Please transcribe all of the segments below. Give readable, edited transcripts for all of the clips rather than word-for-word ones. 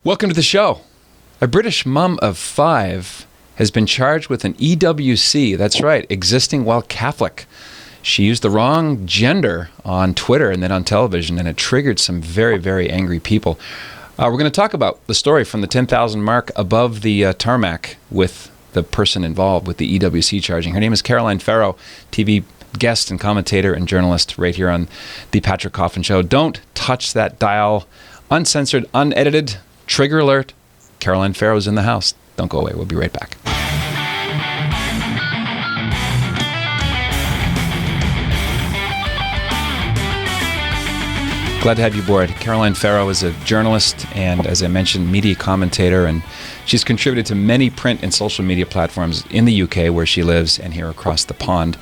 Welcome to the show. A British mum of 5 has been charged with an EWC, that's right, existing while Catholic. She used the wrong gender on Twitter and then on television, and it triggered some very, very angry people. We're going to talk about the story from the 10,000 mark above the tarmac with the person involved with the EWC charging. Her name is Caroline Farrow, TV guest and commentator and journalist right here on The Patrick Coffin Show. Don't touch that dial. Uncensored, unedited. Trigger alert. Caroline Farrow's in the house. Don't go away. We'll be right back. Glad to have you aboard. Caroline Farrow is a journalist and, as I mentioned, media commentator, and she's contributed to many print and social media platforms in the UK where she lives and here across the pond.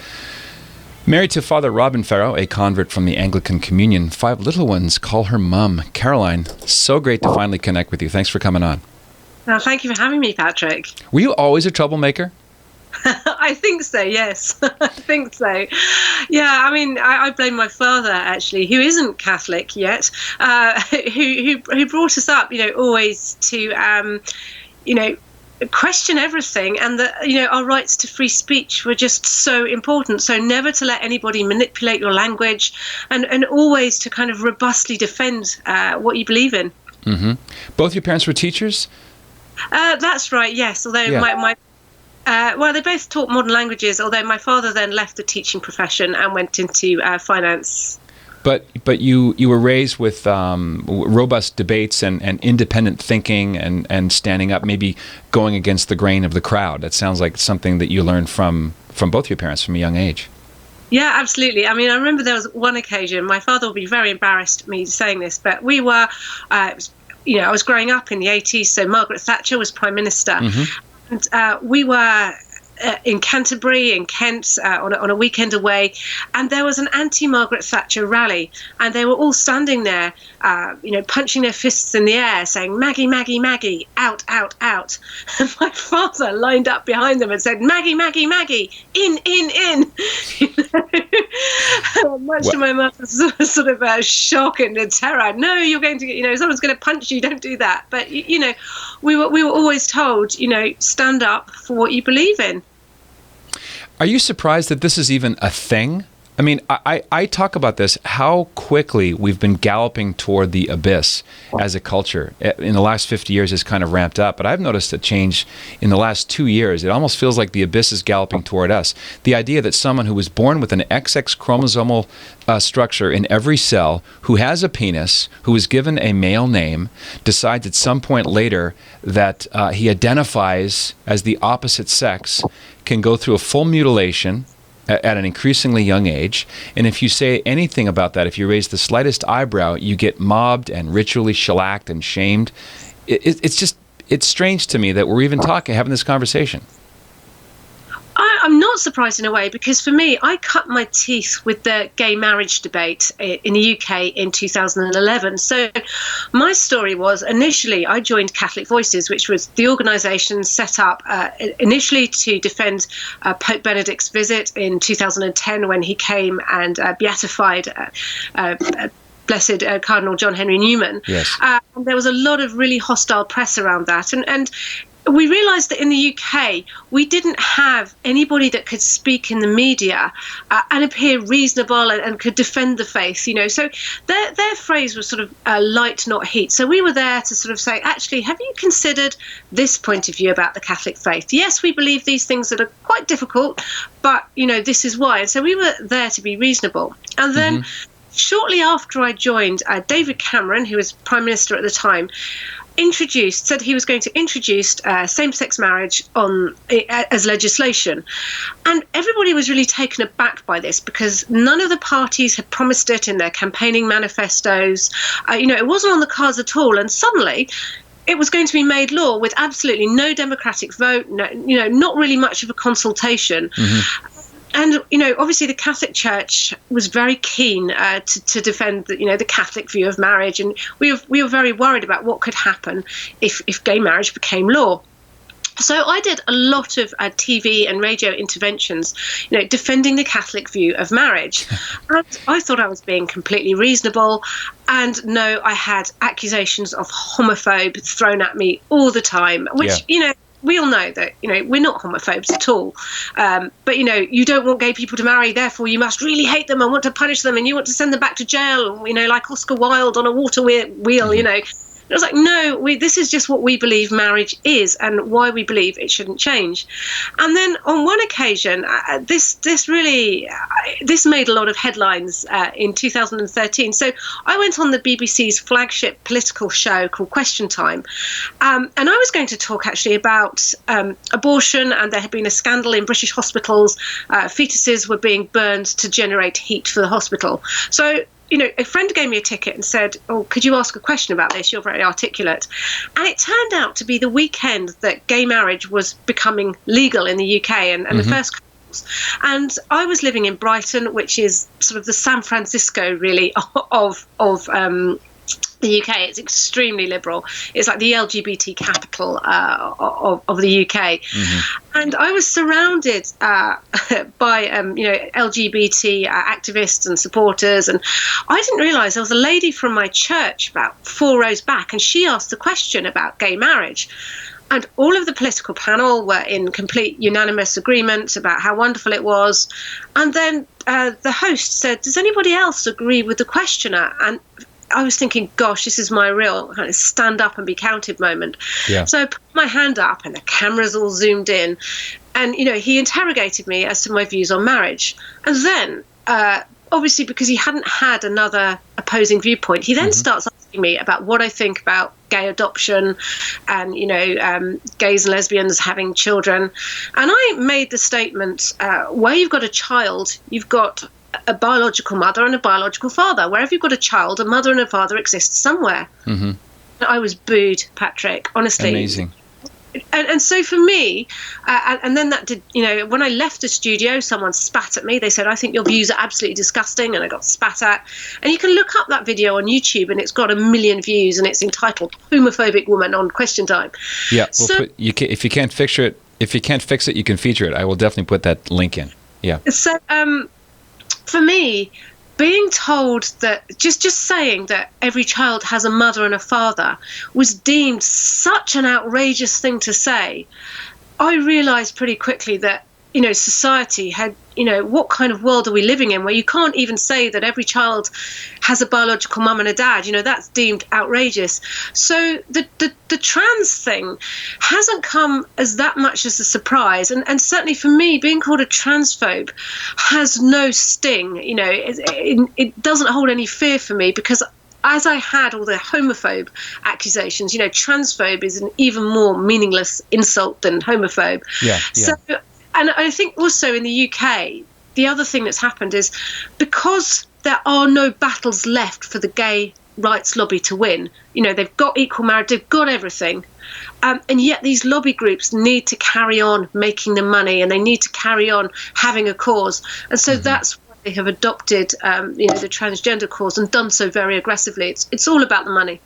Married to Father Robin Farrow, a convert from the Anglican Communion, 5 little ones call her mum. Caroline, so great to finally connect with you. Thanks for coming on. Well, thank you for having me, Patrick. Were you always a troublemaker? I think so, yes. I think so. Yeah, I mean, I blame my father, actually, who isn't Catholic yet, who brought us up, always to, question everything, and that our rights to free speech were just so important. So never to let anybody manipulate your language, and always to kind of robustly defend what you believe in. Mm-hmm. Both your parents were teachers? That's right, yes. Although they both taught modern languages, although my father then left the teaching profession and went into finance. But you were raised with robust debates and independent thinking and standing up, maybe going against the grain of the crowd. That sounds like something that you learned from both your parents from a young age. Yeah, absolutely. I mean, I remember there was one occasion, my father will be very embarrassed at me saying this, but we were, I was growing up in the 80s, so Margaret Thatcher was Prime Minister. Mm-hmm. And we were in Canterbury, in Kent, on a weekend away, and there was an anti-Margaret Thatcher rally, and they were all standing there, punching their fists in the air, saying, "Maggie, Maggie, Maggie, out, out, out." And my father lined up behind them and said, "Maggie, Maggie, Maggie, in, in, in." Much to my mother's sort of shock and terror. No, you're going to, someone's going to punch you. Don't do that. But we were always told, stand up for what you believe in. Are you surprised that this is even a thing? I mean, I talk about this, how quickly we've been galloping toward the abyss as a culture. In the last 50 years, it's kind of ramped up, but I've noticed a change in the last 2 years. It almost feels like the abyss is galloping toward us. The idea that someone who was born with an XX chromosomal structure in every cell, who has a penis, who is given a male name, decides at some point later that he identifies as the opposite sex, can go through a full mutilation at an increasingly young age, and if you say anything about that, if you raise the slightest eyebrow, you get mobbed and ritually shellacked and shamed. It's strange to me that we're even having this conversation. I'm not surprised in a way, because for me, I cut my teeth with the gay marriage debate in the UK in 2011. So my story was, initially I joined Catholic Voices, which was the organisation set up initially to defend Pope Benedict's visit in 2010 when he came and beatified Blessed Cardinal John Henry Newman. Yes. And there was a lot of really hostile press around that. And we realised that in the UK, we didn't have anybody that could speak in the media and appear reasonable and could defend the faith, So their phrase was sort of light, not heat. So we were there to sort of say, actually, have you considered this point of view about the Catholic faith? Yes, we believe these things that are quite difficult, but, this is why. And so we were there to be reasonable. And then shortly after I joined, David Cameron, who was Prime Minister at the time, said he was going to introduce same-sex marriage as legislation. And everybody was really taken aback by this, because none of the parties had promised it in their campaigning manifestos. It wasn't on the cards at all. And suddenly it was going to be made law with absolutely no democratic vote, not really much of a consultation. Mm-hmm. And, obviously the Catholic Church was very keen to defend, the Catholic view of marriage. And we were very worried about what could happen if gay marriage became law. So I did a lot of TV and radio interventions, defending the Catholic view of marriage. And I thought I was being completely reasonable. And no, I had accusations of homophobe thrown at me all the time, which, we all know that, we're not homophobes at all. But, you don't want gay people to marry, therefore you must really hate them and want to punish them and you want to send them back to jail, like Oscar Wilde on a water wheel, I was like, no, this is just what we believe marriage is and why we believe it shouldn't change. And then on one occasion, this made a lot of headlines in 2013. So I went on the BBC's flagship political show called Question Time. And I was going to talk actually about abortion, and there had been a scandal in British hospitals. Fetuses were being burned to generate heat for the hospital. So a friend gave me a ticket and said, oh, could you ask a question about this? You're very articulate. And it turned out to be the weekend that gay marriage was becoming legal in the UK and the first couples. And I was living in Brighton, which is sort of the San Francisco, really, of the UK. It's extremely liberal. It's like the LGBT capital of the UK. And I was surrounded by LGBT activists and supporters, and I didn't realise there was a lady from my church about 4 rows back, and she asked the question about gay marriage. And all of the political panel were in complete unanimous agreement about how wonderful it was. And then the host said, does anybody else agree with the questioner? And I was thinking, gosh, this is my real kind of stand up and be counted moment. Yeah. So I put my hand up and the cameras all zoomed in. And, he interrogated me as to my views on marriage. And then, obviously, because he hadn't had another opposing viewpoint, he then starts asking me about what I think about gay adoption and, gays and lesbians having children. And I made the statement, where you've got a child, you've got a biological mother and a biological father. Wherever you've got a child, a mother and a father exist somewhere. I was booed, Patrick, honestly. Amazing. And so for me, and then that did, when I left the studio, someone spat at me. They said, I think your views are absolutely disgusting. And I got spat at. And you can look up that video on YouTube and it's got 1 million views and it's entitled Homophobic Woman on Question Time. Yeah. So, if you can't fix it, you can feature it. I will definitely put that link in. Yeah. So, for me, being told that just saying that every child has a mother and a father was deemed such an outrageous thing to say. I realised pretty quickly that, society had, what kind of world are we living in where you can't even say that every child has a biological mum and a dad? That's deemed outrageous. So the trans thing hasn't come as that much as a surprise. And certainly for me, being called a transphobe has no sting. It doesn't hold any fear for me because as I had all the homophobe accusations, transphobe is an even more meaningless insult than homophobe. Yeah. So, and I think also in the UK, the other thing that's happened is because there are no battles left for the gay rights lobby to win, they've got equal marriage, they've got everything. And yet these lobby groups need to carry on making the money and they need to carry on having a cause. And so that's why they have adopted, the transgender cause and done so very aggressively. It's all about the money.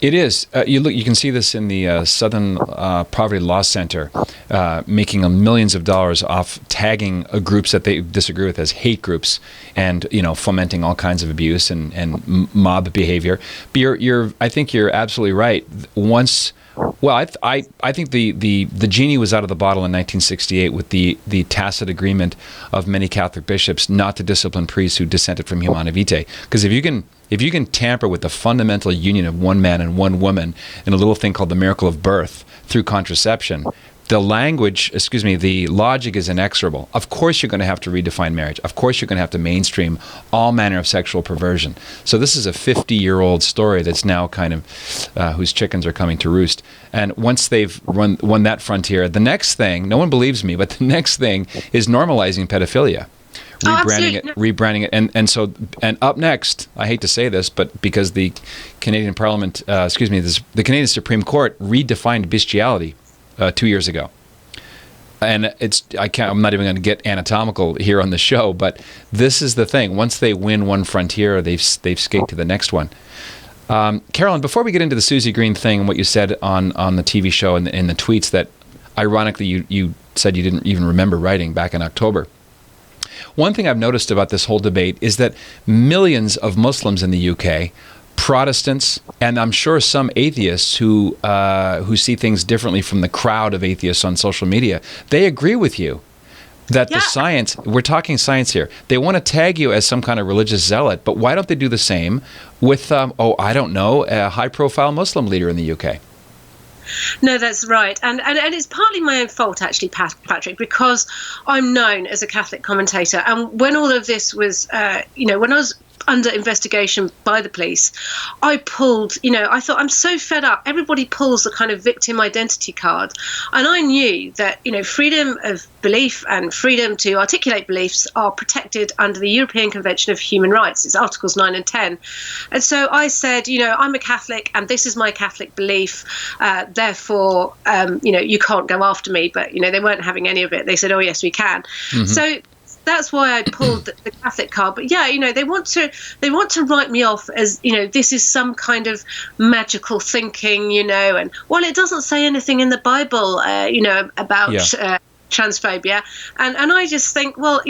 It is. You can see this in the Southern Poverty Law Center, making millions of dollars off tagging groups that they disagree with as hate groups, and fomenting all kinds of abuse and mob behavior. But I think you're absolutely right. I think the genie was out of the bottle in 1968 with the tacit agreement of many Catholic bishops not to discipline priests who dissented from Humanae Vitae. Because if you can tamper with the fundamental union of one man and one woman in a little thing called the miracle of birth through contraception, the logic is inexorable. Of course you're going to have to redefine marriage. Of course you're going to have to mainstream all manner of sexual perversion. So this is a 50-year-old story that's now kind of whose chickens are coming to roost. And once they've won that frontier, the next thing, no one believes me, but the next thing is normalizing pedophilia. Rebranding it, and up next, I hate to say this, but because the Canadian Parliament, the Canadian Supreme Court redefined bestiality 2 years ago, and I'm not even going to get anatomical here on the show, but this is the thing. Once they win one frontier, they've skate to the next one. Carolyn, before we get into the Susie Green thing and what you said on the TV show and in the tweets that ironically, you said you didn't even remember writing back in October. One thing I've noticed about this whole debate is that millions of Muslims in the UK, Protestants, and I'm sure some atheists who see things differently from the crowd of atheists on social media, they agree with you that the science, we're talking science here, they want to tag you as some kind of religious zealot, but why don't they do the same with, I don't know, a high-profile Muslim leader in the UK? No, that's right. And it's partly my own fault, actually, Patrick, because I'm known as a Catholic commentator. And when all of this was, when I was under investigation by the police, I pulled, I thought, I'm so fed up. Everybody pulls the kind of victim identity card. And I knew that, freedom of belief and freedom to articulate beliefs are protected under the European Convention of Human Rights. It's Articles 9 and 10. And so I said, I'm a Catholic and this is my Catholic belief. Therefore, you can't go after me. But, they weren't having any of it. They said, oh, yes, we can. Mm-hmm. So that's why I pulled the Catholic card. But yeah, they want to write me off as, this is some kind of magical thinking, and well, it doesn't say anything in the Bible, about transphobia. And I just think, well,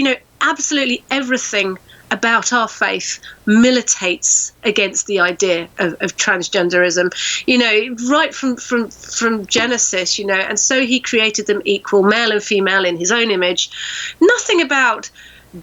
absolutely everything about our faith militates against the idea of transgenderism, right from Genesis, and so he created them equal, male and female in his own image. Nothing about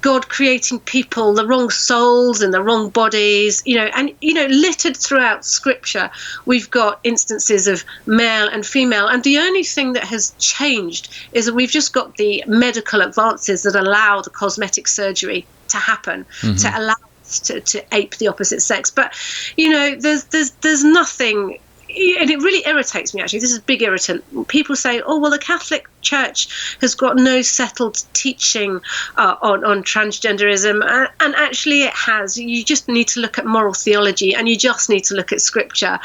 God creating people, the wrong souls and the wrong bodies, and, littered throughout Scripture, we've got instances of male and female. And the only thing that has changed is that we've just got the medical advances that allow the cosmetic surgery to happen, to allow us to ape the opposite sex. But, there's nothing. And it really irritates me, actually. This is a big irritant. People say, oh, well, the Catholic Church has got no settled teaching on transgenderism. And actually it has. You just need to look at moral theology and you just need to look at Scripture.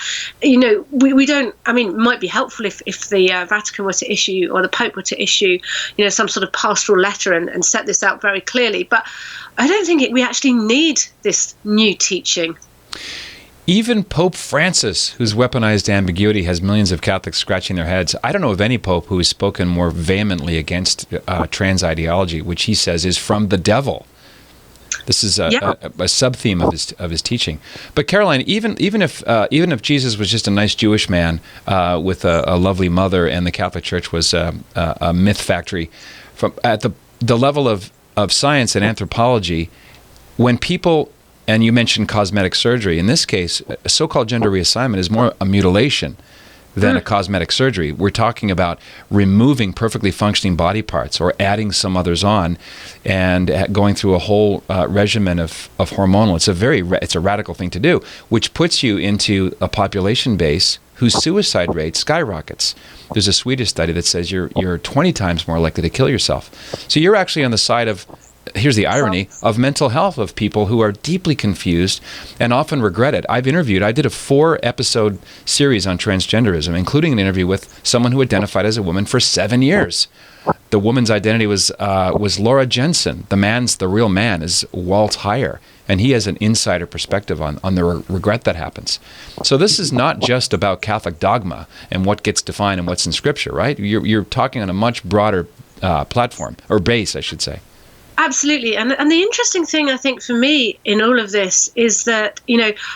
We don't, it might be helpful if the Vatican were to issue, or the Pope were to issue, some sort of pastoral letter and set this out very clearly. But I don't think we actually need this new teaching. Even Pope Francis, whose weaponized ambiguity has millions of Catholics scratching their heads, I don't know of any pope who has spoken more vehemently against trans ideology, which he says is from the devil. This is a sub-theme of his teaching. But Caroline, even if Jesus was just a nice Jewish man with a lovely mother, and the Catholic Church was a myth factory, at the level of science and anthropology, when people, and you mentioned cosmetic surgery. In this case, a so-called gender reassignment is more a mutilation than a cosmetic surgery. We're talking about removing perfectly functioning body parts or adding some others on, and going through a whole regimen of hormonal. It's a radical thing to do, which puts you into a population base whose suicide rate skyrockets. There's a Swedish study that says you're 20 times more likely to kill yourself. So you're actually on the side of, here's the irony, of mental health of people who are deeply confused and often regret it. I did a 4-episode series on transgenderism, including an interview with someone who identified as a woman for 7 years. The woman's identity was Laura Jensen. The real man is Walt Heyer, and he has an insider perspective on the regret that happens. So this is not just about Catholic dogma and what gets defined and what's in Scripture, right? You're talking on a much broader platform, or base, I should say. Absolutely. And the interesting thing, I think, for me in all of this is that,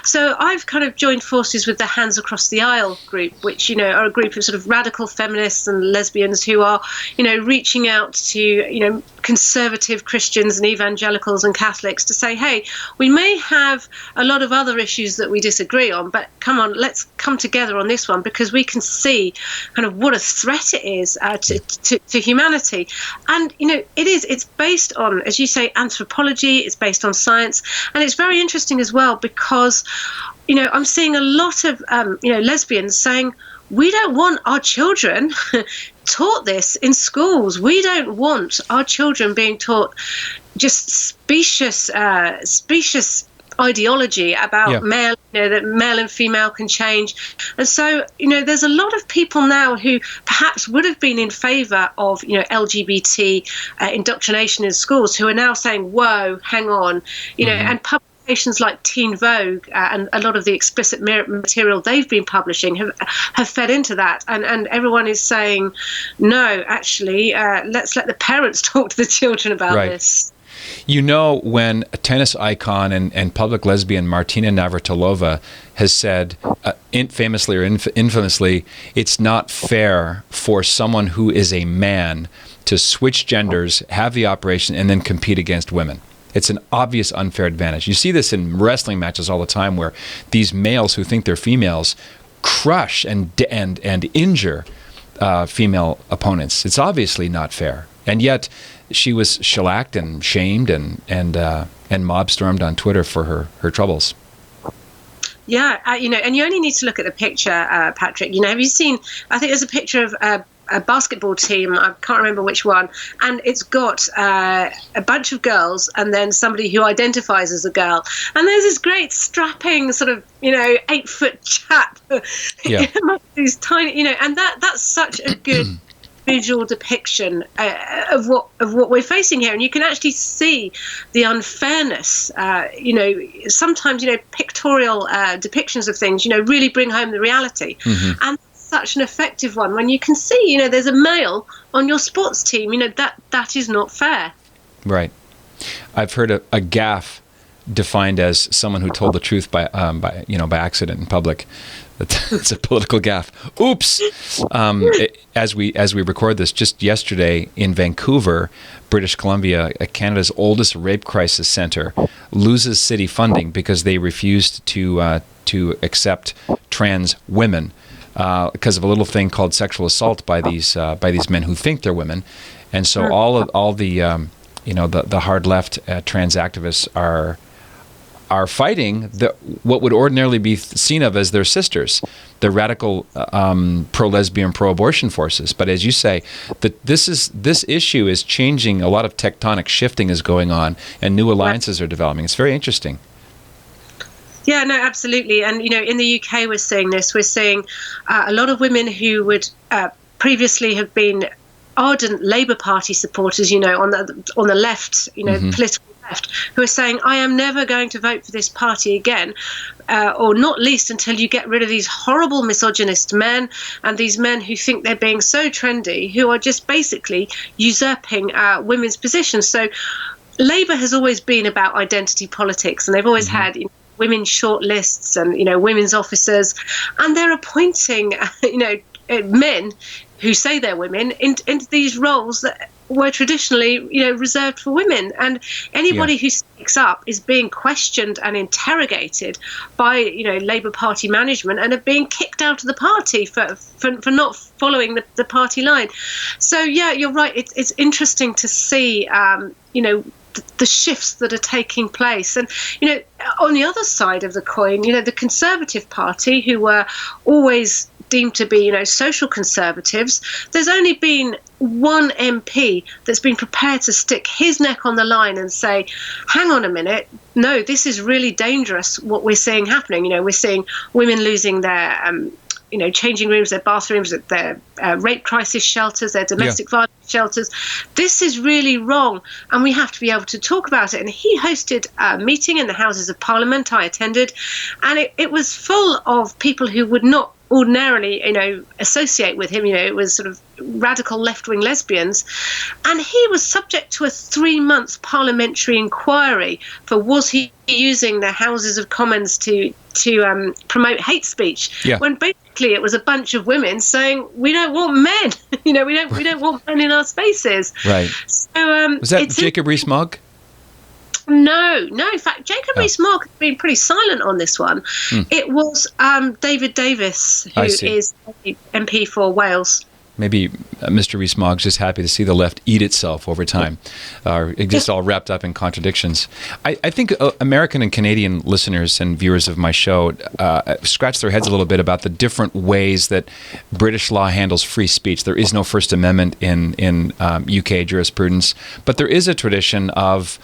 so I've kind of joined forces with the Hands Across the Aisle group, which, are a group of sort of radical feminists and lesbians who are, reaching out to, conservative Christians and evangelicals and Catholics to say, hey, we may have a lot of other issues that we disagree on, but come on, let's come together on this one, because we can see kind of what a threat it is to humanity. And, it's based on, as you say, anthropology, it's based on science, and it's very interesting as well because, I'm seeing a lot of, lesbians saying, we don't want our children taught this in schools. We don't want our children being taught just specious ideology about male, that male and female can change. And so, there's a lot of people now who perhaps would have been in favor of, LGBT indoctrination in schools who are now saying, whoa, hang on, and public publications like Teen Vogue and a lot of the explicit material they've been publishing have fed into that, and everyone is saying, no, actually, let's let the parents talk to the children about this. You know, when a tennis icon and public lesbian Martina Navratilova has said, famously or infamously, it's not fair for someone who is a man to switch genders, have the operation, and then compete against women. It's an obvious unfair advantage. You see this in wrestling matches all the time, where these males who think they're females crush and injure female opponents. It's obviously not fair. And yet she was shellacked and shamed and mob-stormed on Twitter for her troubles. Yeah, and you only need to look at the picture, Patrick. Have you seen, I think there's a picture of a basketball team, I can't remember which one, and it's got a bunch of girls and then somebody who identifies as a girl. And there's this great strapping sort of, 8-foot chap. Yeah. These tiny, and that's such a good visual depiction of what we're facing here, and you can actually see the unfairness. Sometimes pictorial depictions of things really bring home the reality, and such an effective one when you can see there's a male on your sports team. That is not fair. Right. I've heard a gaffe defined as someone who told the truth by accident in public. It's a political gaffe. Oops. As we record this, just yesterday in Vancouver, British Columbia, Canada's oldest rape crisis center, loses city funding because they refused to accept trans women because of a little thing called sexual assault by these men who think they're women, and so all the hard left trans activists are fighting what would ordinarily be seen of as their sisters, the radical pro-lesbian, pro-abortion forces. But as you say, this issue is changing. A lot of tectonic shifting is going on, and new alliances are developing. It's very interesting. Yeah, no, absolutely. And, in the UK, we're seeing this. We're seeing a lot of women who would previously have been ardent Labour Party supporters, on the left, political left, who are saying, I am never going to vote for this party again, or not least until you get rid of these horrible misogynist men and these men who think they're being so trendy, who are just basically usurping women's positions. So Labour has always been about identity politics, and they've always had women's shortlists and women's officers, and they're appointing men who say they're women into these roles that were traditionally reserved for women, and anybody who speaks up is being questioned and interrogated by Labour Party management and are being kicked out of the party for not following the party line. So yeah, you're right, it's interesting to see the shifts that are taking place. And on the other side of the coin, the Conservative Party, who were always deemed to be social conservatives, there's only been one MP that's been prepared to stick his neck on the line and say, hang on a minute, no, this is really dangerous what we're seeing happening. We're seeing women losing their changing rooms, their bathrooms, their rape crisis shelters, their domestic violence shelters. This is really wrong, and we have to be able to talk about it. And he hosted a meeting in the Houses of Parliament. I attended, and it was full of people who would not ordinarily, associate with him. It was sort of radical left-wing lesbians, and he was subject to a 3-month parliamentary inquiry for was he using the Houses of Commons to promote hate speech, when basically it was a bunch of women saying we don't want men, we don't want men in our spaces. Right. So was that Jacob Rees-Mogg? No. In fact, Jacob Rees-Mogg has been pretty silent on this one. It was David Davis, who is the MP for Wales. Maybe Mr. Rees-Mogg's just happy to see the left eat itself over time. It gets all wrapped up in contradictions. I think American and Canadian listeners and viewers of my show scratch their heads a little bit about the different ways that British law handles free speech. There is no First Amendment in UK jurisprudence, but there is a tradition of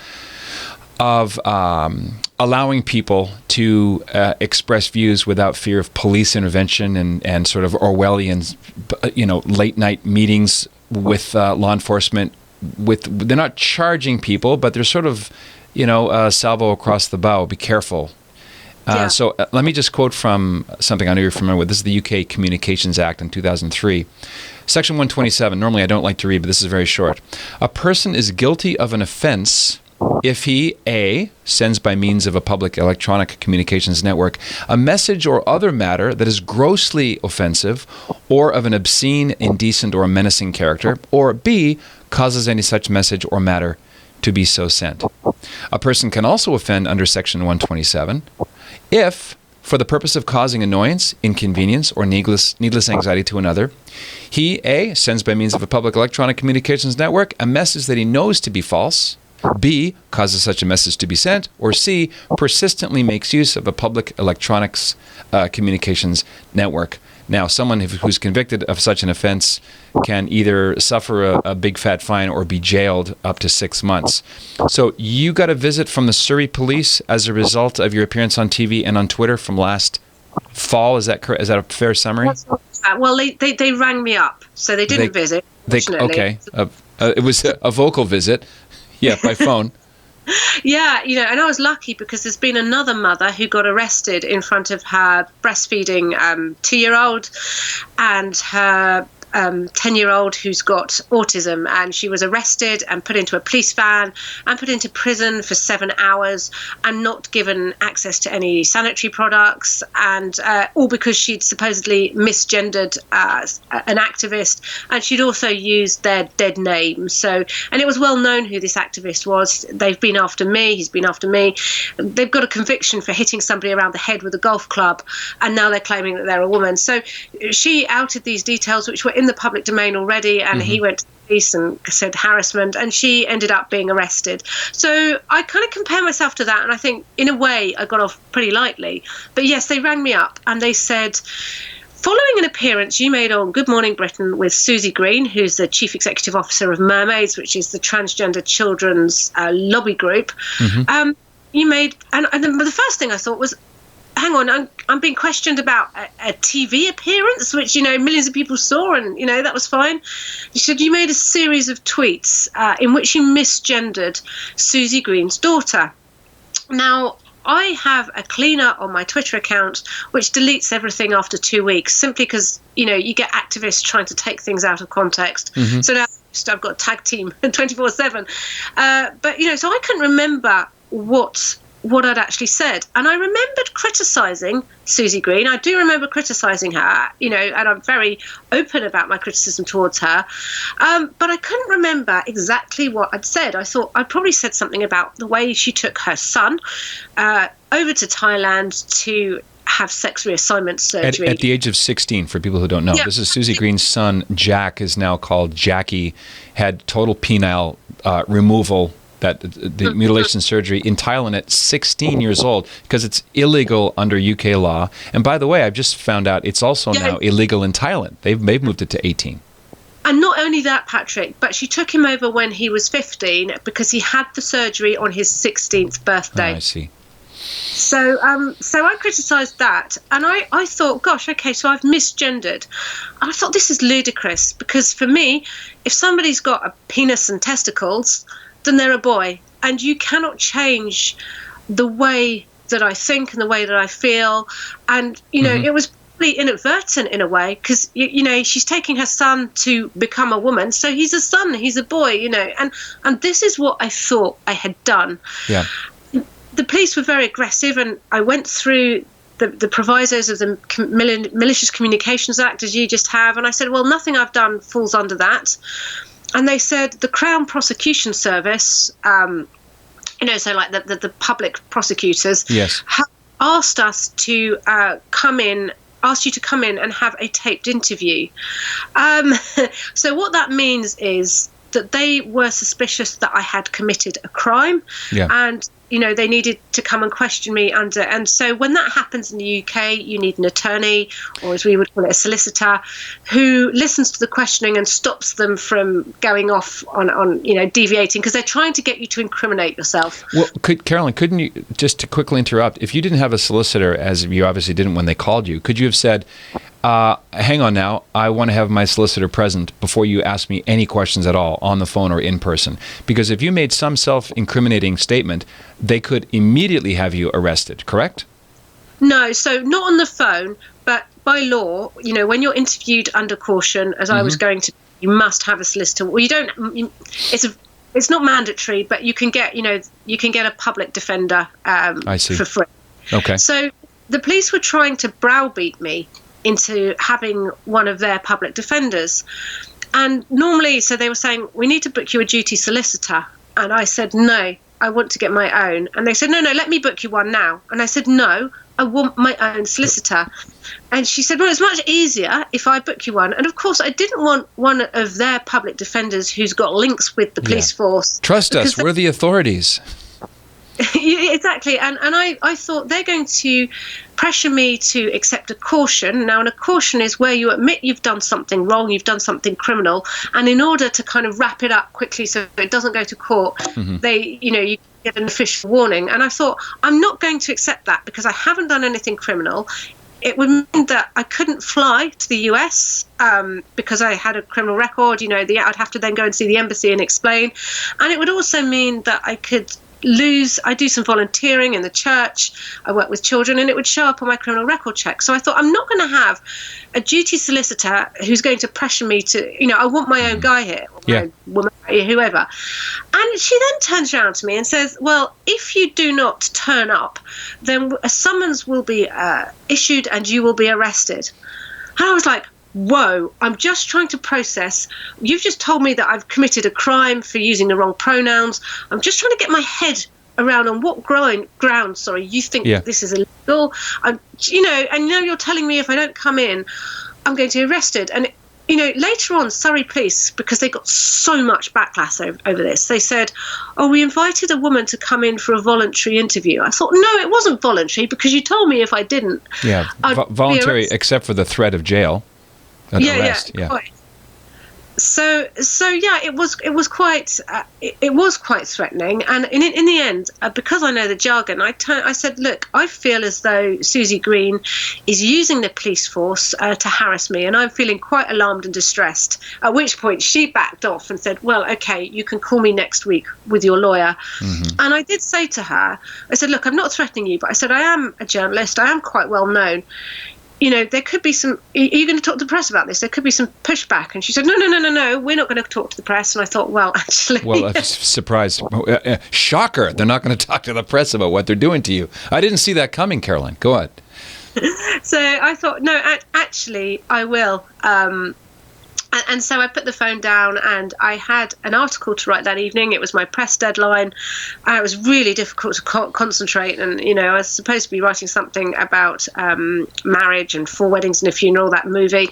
allowing people to express views without fear of police intervention and sort of Orwellian, late night meetings with law enforcement. They're not charging people, but they're sort of salvo across the bow, be careful. So let me just quote from something I know you're familiar with. This is the UK Communications Act in 2003. Section 127. Normally I don't like to read, but this is very short. A person is guilty of an offense if he, A, sends by means of a public electronic communications network a message or other matter that is grossly offensive or of an obscene, indecent, or menacing character, or B, causes any such message or matter to be so sent. A person can also offend under Section 127 if, for the purpose of causing annoyance, inconvenience, or needless anxiety to another, he, A, sends by means of a public electronic communications network a message that he knows to be false, B, causes such a message to be sent, or C, persistently makes use of a public electronics communications network. Now, someone who's convicted of such an offense can either suffer a big fat fine or be jailed up to 6 months. So you got a visit from the Surrey Police as a result of your appearance on TV and on Twitter from last fall. Is that correct? Is that a fair summary? Well, they rang me up, so they didn't visit. Okay. It was a vocal visit. Yeah, by phone. Yeah, and I was lucky because there's been another mother who got arrested in front of her breastfeeding 2-year-old and her 10-year-old who's got autism, and she was arrested and put into a police van and put into prison for 7 hours and not given access to any sanitary products, and all because she'd supposedly misgendered an activist, and she'd also used their dead name. And it was well known who this activist was. They've been after me, he's been after me. They've got a conviction for hitting somebody around the head with a golf club, and now they're claiming that they're a woman. So she outed these details, which were in the public domain already, and he went to the police and said harassment, and she ended up being arrested. So I kind of compare myself to that, and I think in a way I got off pretty lightly. But yes, they rang me up and they said, following an appearance you made on Good Morning Britain with Susie Green, who's the Chief Executive Officer of Mermaids, which is the transgender children's lobby group, you made, and the first thing I thought was, hang on, I'm being questioned about a TV appearance, which, millions of people saw, and, that was fine. You said you made a series of tweets in which you misgendered Susie Green's daughter. Now, I have a cleaner on my Twitter account which deletes everything after 2 weeks, simply because, you get activists trying to take things out of context. So now I've got a tag team 24/7. But, so I couldn't remember what I'd actually said. And I remembered criticising Susie Green. I do remember criticising her, and I'm very open about my criticism towards her. But I couldn't remember exactly what I'd said. I thought I'd probably said something about the way she took her son over to Thailand to have sex reassignment surgery. At the age of 16, for people who don't know. Yeah. This is Susie Green's son. Jack is now called Jackie, had total penile removal, that the mutilation surgery in Thailand at 16 years old, because it's illegal under UK law. And by the way, I've just found out it's also now illegal in Thailand. They've moved it to 18. And not only that, Patrick, but she took him over when he was 15 because he had the surgery on his 16th birthday. Oh, I see. So I criticised that, and I thought, gosh, okay, so I've misgendered. And I thought, this is ludicrous, because for me, if somebody's got a penis and testicles, then they're a boy, and you cannot change the way that I think and the way that I feel. And it was probably inadvertent in a way, because she's taking her son to become a woman, so he's a son, he's a boy, and this is what I thought I had done. Yeah. The police were very aggressive, and I went through the provisos of the Malicious Communications Act, as you just have, and I said, well, nothing I've done falls under that. And they said the Crown Prosecution Service, so like the public prosecutors, asked us to come in and have a taped interview. So what that means is that they were suspicious that I had committed a crime, and they needed to come and question me under. And so when that happens in the UK, you need an attorney, or as we would call it, a solicitor, who listens to the questioning and stops them from going off on deviating, because they're trying to get you to incriminate yourself. Well, Carolyn, couldn't you, just to quickly interrupt, if you didn't have a solicitor, as you obviously didn't when they called you, could you have said, hang on now, I want to have my solicitor present before you ask me any questions at all, on the phone or in person? Because if you made some self-incriminating statement, they could immediately have you arrested, correct? No, so not on the phone, but by law, when you're interviewed under caution, as I was going to, you must have a solicitor. Well, it's not mandatory, but you can get a public defender for free. Okay. So the police were trying to browbeat me into having one of their public defenders. And normally, so they were saying, we need to book you a duty solicitor. And I said, no, I want to get my own. And they said, no, let me book you one now. And I said, no, I want my own solicitor. And she said, well, it's much easier if I book you one. And of course, I didn't want one of their public defenders who's got links with the police force. Trust us, we're the authorities. Exactly. And I thought they're going to pressure me to accept a caution. Now, and a caution is where you admit you've done something wrong, you've done something criminal, and in order to kind of wrap it up quickly so it doesn't go to court, you get an official warning. And I thought, I'm not going to accept that because I haven't done anything criminal. It would mean that I couldn't fly to the US because I had a criminal record. I'd have to then go and see the embassy and explain. And it would also mean that I do some volunteering in the church, I work with children, and it would show up on my criminal record check. So I thought, I'm not going to have a duty solicitor who's going to pressure me to, I want my own guy here, or my own woman, whoever. And she then turns around to me and says, well, if you do not turn up, then a summons will be issued and you will be arrested. And I was like, whoa, I'm just trying to process. You've just told me that I've committed a crime for using the wrong pronouns. I'm just trying to get my head around on what grounds, you think this is illegal. And now you're telling me if I don't come in, I'm going to be arrested. And, later on, Surrey Police, because they got so much backlash over this, they said, we invited a woman to come in for a voluntary interview. I thought, no, it wasn't voluntary because you told me if I didn't. Yeah, voluntary except for the threat of jail. Arrest. Quite. So it was quite threatening, and in the end, because I know the jargon, I said, look, I feel as though Susie Green is using the police force to harass me, and I'm feeling quite alarmed and distressed. At which point she backed off and said, well, okay, you can call me next week with your lawyer. And I did say to her, I said, look, I'm not threatening you, but I said, I am a journalist, I am quite well known. There could be some, are you going to talk to the press about this? There could be some pushback. And she said, no, we're not going to talk to the press. And I thought, well, actually. Well, surprise. Shocker. They're not going to talk to the press about what they're doing to you. I didn't see that coming, Caroline. Go ahead. So I thought, no, actually, I will. And so I put the phone down, and I had an article to write that evening. It was my press deadline. It was really difficult to concentrate. And, I was supposed to be writing something about marriage and 4 weddings and a funeral, that movie.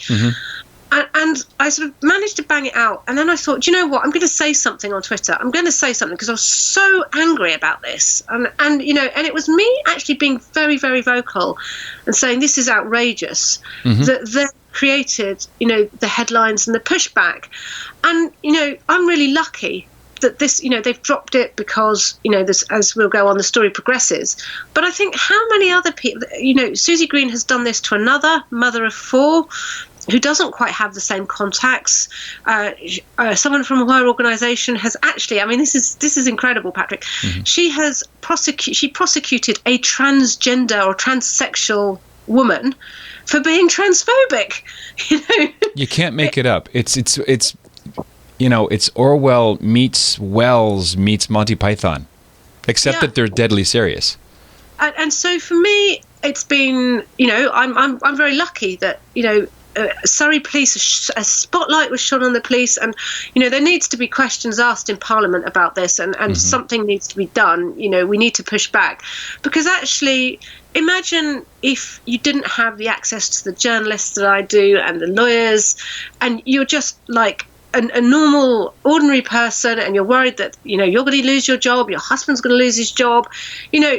And I sort of managed to bang it out. And then I thought, do you know what? I'm going to say something on Twitter. I'm going to say something because I was so angry about this. And it was me actually being very, very vocal and saying this is outrageous. That created, the headlines and the pushback. And, I'm really lucky that this, they've dropped it because, this, as we'll go on, the story progresses. But I think how many other people, Susie Green has done this to another mother of 4 who doesn't quite have the same contacts. Someone from her organisation has actually, this is incredible, Patrick. She has prosecuted a transgender or transsexual woman for being transphobic. You can't make it up. It's Orwell meets Wells meets Monty Python, except that they're deadly serious. And so for me, it's been, I'm very lucky that Surrey Police, a spotlight was shone on the police, and there needs to be questions asked in Parliament about this, and something needs to be done. We need to push back, because actually, imagine if you didn't have the access to the journalists that I do and the lawyers, and you're just like a normal, ordinary person, and you're worried that, you're going to lose your job, your husband's going to lose his job,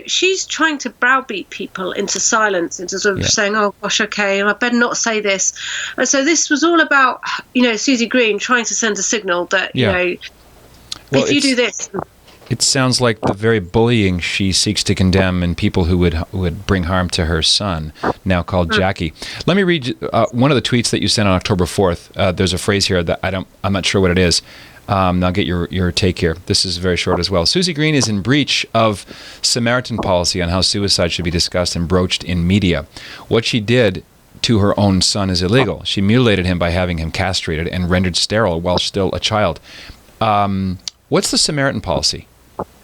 she's trying to browbeat people into silence, into sort of saying, oh gosh, okay, I better not say this. And so this was all about, Susie Green trying to send a signal that, if you do this. It sounds like the very bullying she seeks to condemn in people who would bring harm to her son, now called Jackie. Let me read one of the tweets that you sent on October 4th. There's a phrase here that I'm not sure what it is. I'll get your take here. This is very short as well. Susie Green is in breach of Samaritan policy on how suicide should be discussed and broached in media. What she did to her own son is illegal. She mutilated him by having him castrated and rendered sterile while still a child. What's the Samaritan policy?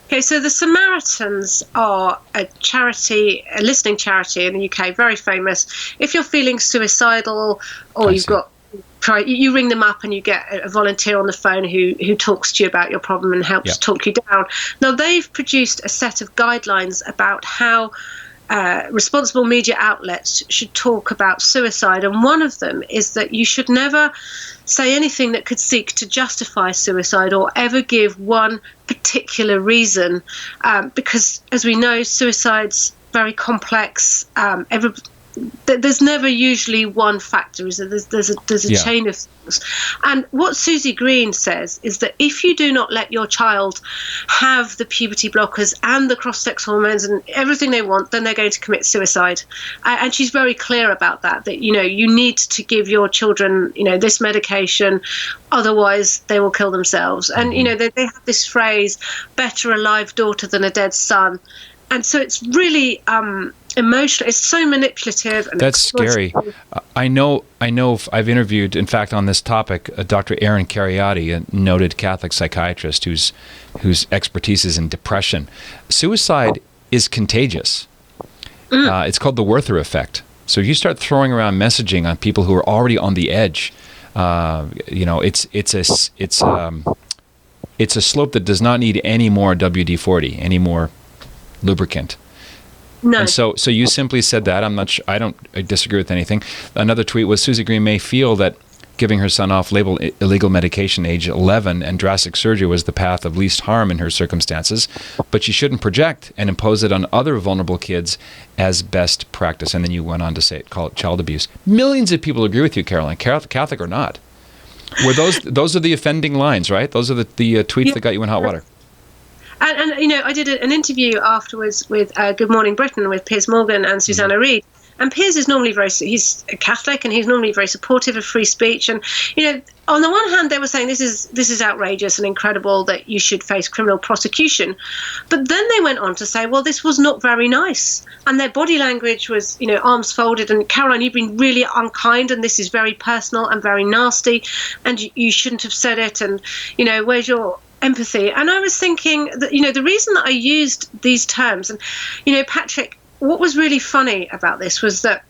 Okay, so the Samaritans are a charity, a listening charity in the UK, very famous. If you're feeling suicidal, or you ring them up and you get a volunteer on the phone who talks to you about your problem and helps talk you down. Now, they've produced a set of guidelines about how responsible media outlets should talk about suicide, and one of them is that you should never say anything that could seek to justify suicide or ever give one particular reason, because, as we know, suicide's very complex. There's never usually one factor. There's a chain of things. And what Susie Green says is that if you do not let your child have the puberty blockers and the cross-sex hormones and everything they want, then they're going to commit suicide. And she's very clear about that you need to give your children, this medication, otherwise they will kill themselves. And, they have this phrase, better a live daughter than a dead son. And so it's really emotional. It's so manipulative. And that's scary. I know. I've interviewed, in fact, on this topic, Dr. Erin Cariati, a noted Catholic psychiatrist whose expertise is in depression. Suicide is contagious. It's called the Werther effect. So if you start throwing around messaging on people who are already on the edge, it's a slope that does not need any more WD-40, any more lubricant. No. And so you simply said that. I disagree with anything. Another tweet was Susie Green may feel that giving her son off-label illegal medication age 11 and drastic surgery was the path of least harm in her circumstances, but she shouldn't project and impose it on other vulnerable kids as best practice. And then you went on to call it child abuse. Millions of people agree with you, Caroline, Catholic or not. Were those are the offending lines, right? Those are the tweets that got you in hot water. And I did an interview afterwards with Good Morning Britain with Piers Morgan and Susanna Reid. And Piers is normally he's a Catholic, and he's normally very supportive of free speech. And, on the one hand, they were saying this is outrageous and incredible that you should face criminal prosecution. But then they went on to say, well, this was not very nice. And their body language was, arms folded. And Caroline, you've been really unkind, and this is very personal and very nasty. And you shouldn't have said it. And, where's your empathy? And I was thinking that, the reason that I used these terms, and, Patrick, what was really funny about this was that,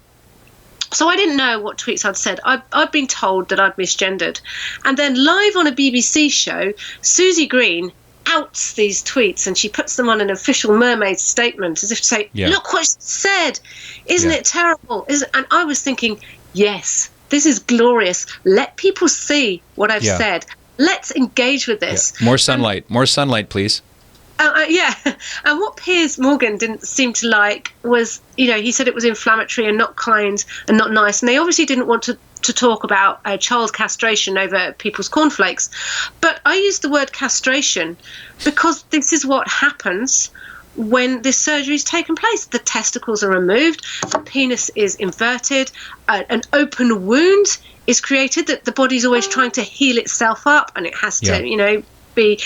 so I didn't know what tweets I'd said. I'd been told that I'd misgendered. And then live on a BBC show, Susie Green outs these tweets and she puts them on an official mermaid statement as if to say, look what she said. Isn't it terrible? And I was thinking, yes, this is glorious. Let people see what I've said. Let's engage with this. Yeah. More sunlight, please. And what Piers Morgan didn't seem to like was, he said it was inflammatory and not kind and not nice. And they obviously didn't want to talk about child castration over people's cornflakes. But I used the word castration because this is what happens when this surgery has taken place. The testicles are removed, the penis is inverted, an open wound is created that the body's always trying to heal itself up, and it has to, be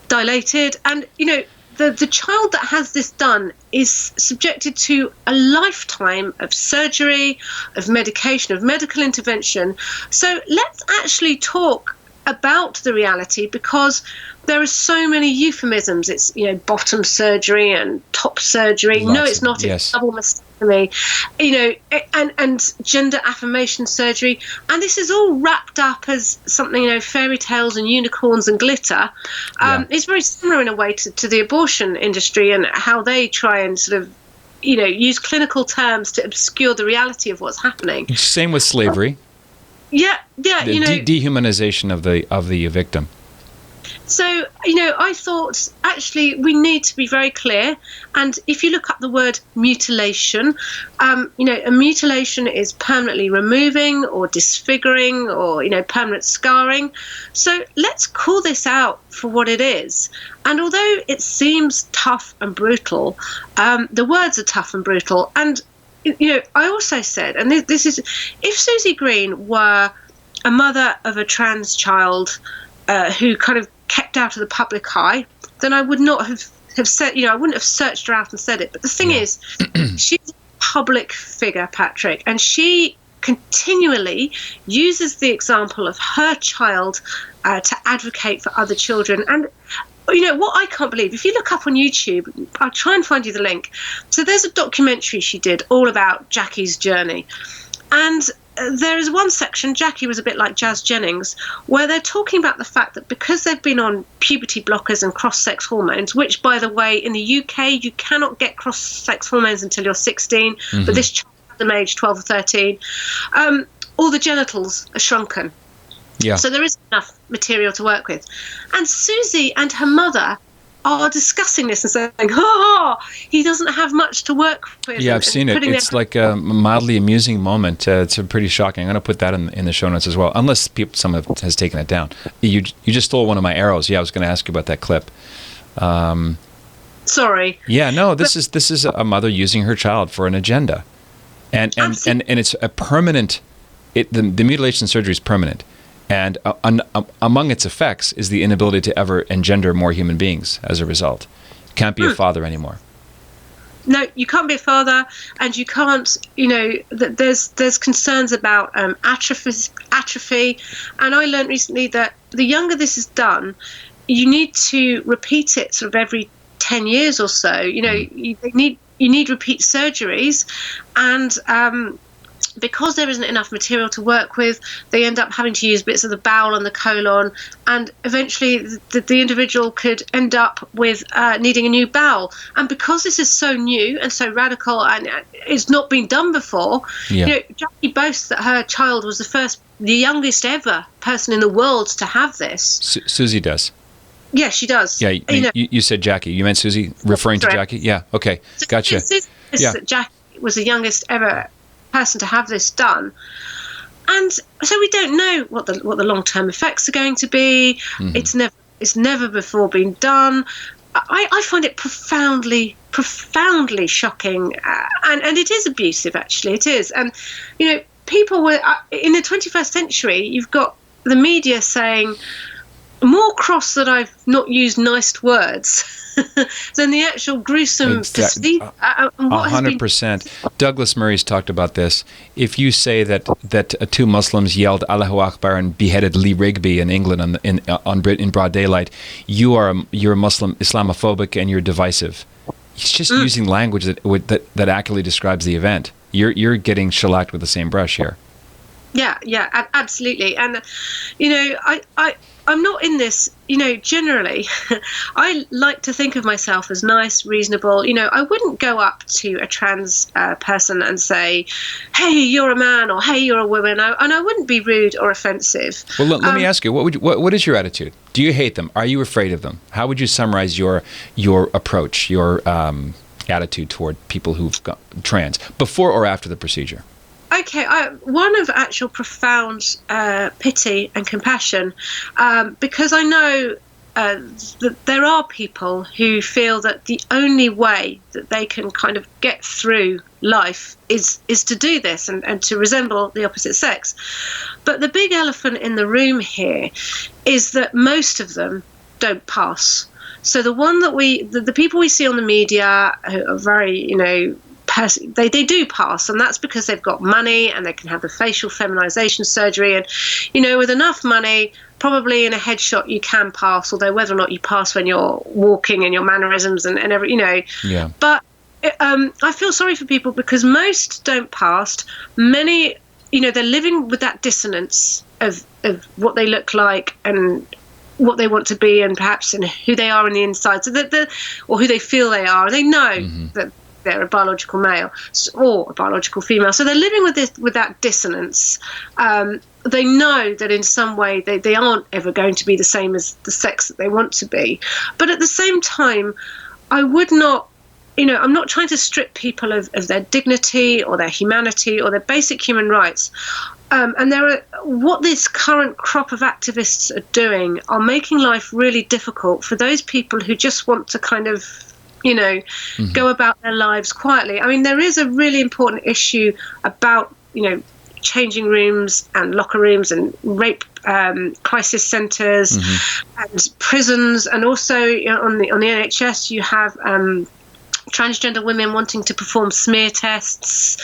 dilated. And the child that has this done is subjected to a lifetime of surgery, of medication, of medical intervention. So let's actually talk about the reality, because there are so many euphemisms. It's bottom surgery and top surgery. No, it's not. It's double mastectomy, and gender affirmation surgery. And this is all wrapped up as something, fairy tales and unicorns and glitter. It's very similar in a way to the abortion industry and how they try and sort of use clinical terms to obscure the reality of what's happening. Same with slavery. Yeah, The dehumanization of the victim. So, I thought actually we need to be very clear. And if you look up the word mutilation, a mutilation is permanently removing or disfiguring or, permanent scarring. So let's call this out for what it is. And although it seems tough and brutal, the words are tough and brutal. And, I also said, and this is, if Susie Green were a mother of a trans child who kind of kept out of the public eye, then I would not have said, I wouldn't have searched her out and said it. But the thing is, she's a public figure, Patrick, and she continually uses the example of her child to advocate for other children. And what I can't believe, if you look up on YouTube, I'll try and find you the link. So there's a documentary she did all about Jackie's journey. And there is one section, Jackie was a bit like Jazz Jennings, where they're talking about the fact that because they've been on puberty blockers and cross-sex hormones, which, by the way, in the UK, you cannot get cross-sex hormones until you're 16, but this child had them aged 12 or 13, all the genitals are shrunken. Yeah. So there isn't enough material to work with. And Susie and her mother are discussing this and saying, he doesn't have much to work with. Yeah, I've seen it. It's like a mildly amusing moment. It's pretty shocking. I'm going to put that in the show notes as well, unless someone has taken it down. You just stole one of my arrows. Yeah, I was going to ask you about that clip. Sorry. Yeah, no, this is a mother using her child for an agenda. And it's a permanent, the mutilation surgery is permanent. And among its effects is the inability to ever engender more human beings as a result. You can't be a father anymore. No, you can't be a father, and you can't, there's concerns about atrophy. And I learned recently that the younger this is done, you need to repeat it sort of every 10 years or so. You need repeat surgeries, and because there isn't enough material to work with, they end up having to use bits of the bowel and the colon, and eventually the individual could end up with needing a new bowel. And because this is so new and so radical and it's not been done before, Jackie boasts that her child was the youngest ever person in the world to have this. Susie does. Yeah, she does. Yeah, you said Jackie. You meant Susie, referring to Jackie? Yeah, okay, gotcha. That Jackie was the youngest ever person to have this done, and so we don't know what the long-term effects are going to be. It's never before been done. I find it profoundly shocking, and it is abusive. Actually, it is. And people were in the 21st century. You've got the media saying, more cross that I've not used nice words than the actual gruesome deceit. 100%. Douglas Murray's talked about this. If you say that two Muslims yelled Allahu Akbar and beheaded Lee Rigby in England in broad daylight, you're a Muslim, Islamophobic, and you're divisive. He's just using language that accurately describes the event. You're getting shellacked with the same brush here. Yeah, absolutely. And I'm not in this, generally, I like to think of myself as nice, reasonable. I wouldn't go up to a trans person and say, hey, you're a man, or hey, you're a woman. And I wouldn't be rude or offensive. Well, let me ask you, what is your attitude? Do you hate them? Are you afraid of them? How would you summarize your approach, your attitude toward people who've got trans, before or after the procedure? Okay, one of actual profound pity and compassion, because I know that there are people who feel that the only way that they can kind of get through life is to do this and to resemble the opposite sex. But the big elephant in the room here is that most of them don't pass. So the people we see on the media who are very, they do pass, and that's because they've got money and they can have the facial feminization surgery, and with enough money, probably in a headshot you can pass, although whether or not you pass when you're walking and your mannerisms and every yeah. But I feel sorry for people because most don't pass. Many they're living with that dissonance of what they look like and what they want to be, and perhaps and who they are on the inside, so that or who they feel they are. They know that they're a biological male or a biological female, so they're living with that dissonance, and they know that in some way they aren't ever going to be the same as the sex that they want to be. But at the same time, I would not, I'm not trying to strip people of their dignity or their humanity or their basic human rights. And what this current crop of activists are doing are making life really difficult for those people who just want to kind of, go about their lives quietly. I mean, there is a really important issue about, changing rooms and locker rooms and rape crisis centres and prisons, and also on the NHS you have transgender women wanting to perform smear tests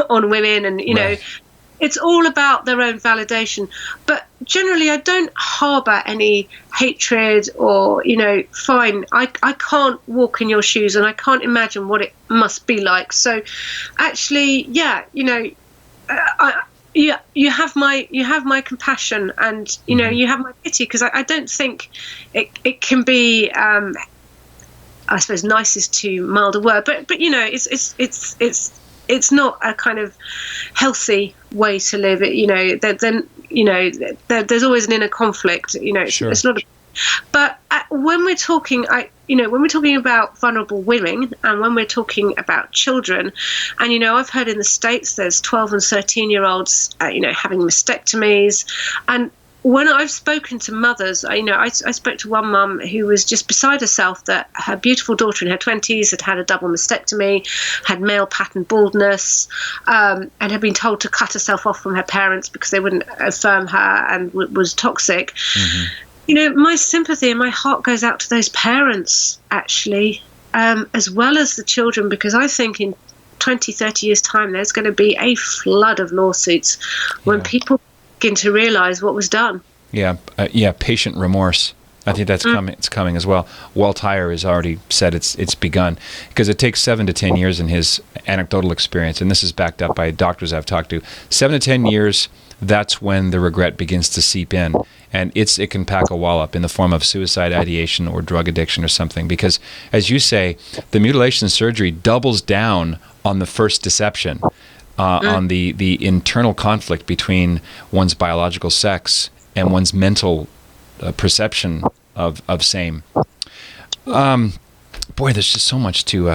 on women, and it's all about their own validation. But generally I don't harbour any hatred or, fine, I can't walk in your shoes and I can't imagine what it must be like. So actually, you have my compassion, and you have my pity, because I don't think it can be, I suppose nice is too mild a word, but it's not a kind of healthy way to live. There's always an inner conflict. Sure. It's not. But when we're talking, when we're talking about vulnerable women, and when we're talking about children, and I've heard in the States there's 12 and 13-year-olds, having mastectomies, and when I've spoken to mothers, I spoke to one mum who was just beside herself that her beautiful daughter in her 20s had a double mastectomy, had male pattern baldness, and had been told to cut herself off from her parents because they wouldn't affirm her and was toxic. My sympathy and my heart goes out to those parents, actually, as well as the children, because I think in 20, 30 years' time, there's going to be a flood of lawsuits when people begin to realise what was done. Patient remorse. I think that's coming. It's coming as well. Walt Heyer has already said it's begun, because it takes 7 to 10 years in his anecdotal experience, and this is backed up by doctors I've talked to. 7 to 10 years. That's when the regret begins to seep in, and it can pack a wallop in the form of suicide ideation or drug addiction or something. Because, as you say, the mutilation surgery doubles down on the first deception, on the internal conflict between one's biological sex and one's mental perception of same. Boy, there's just so much to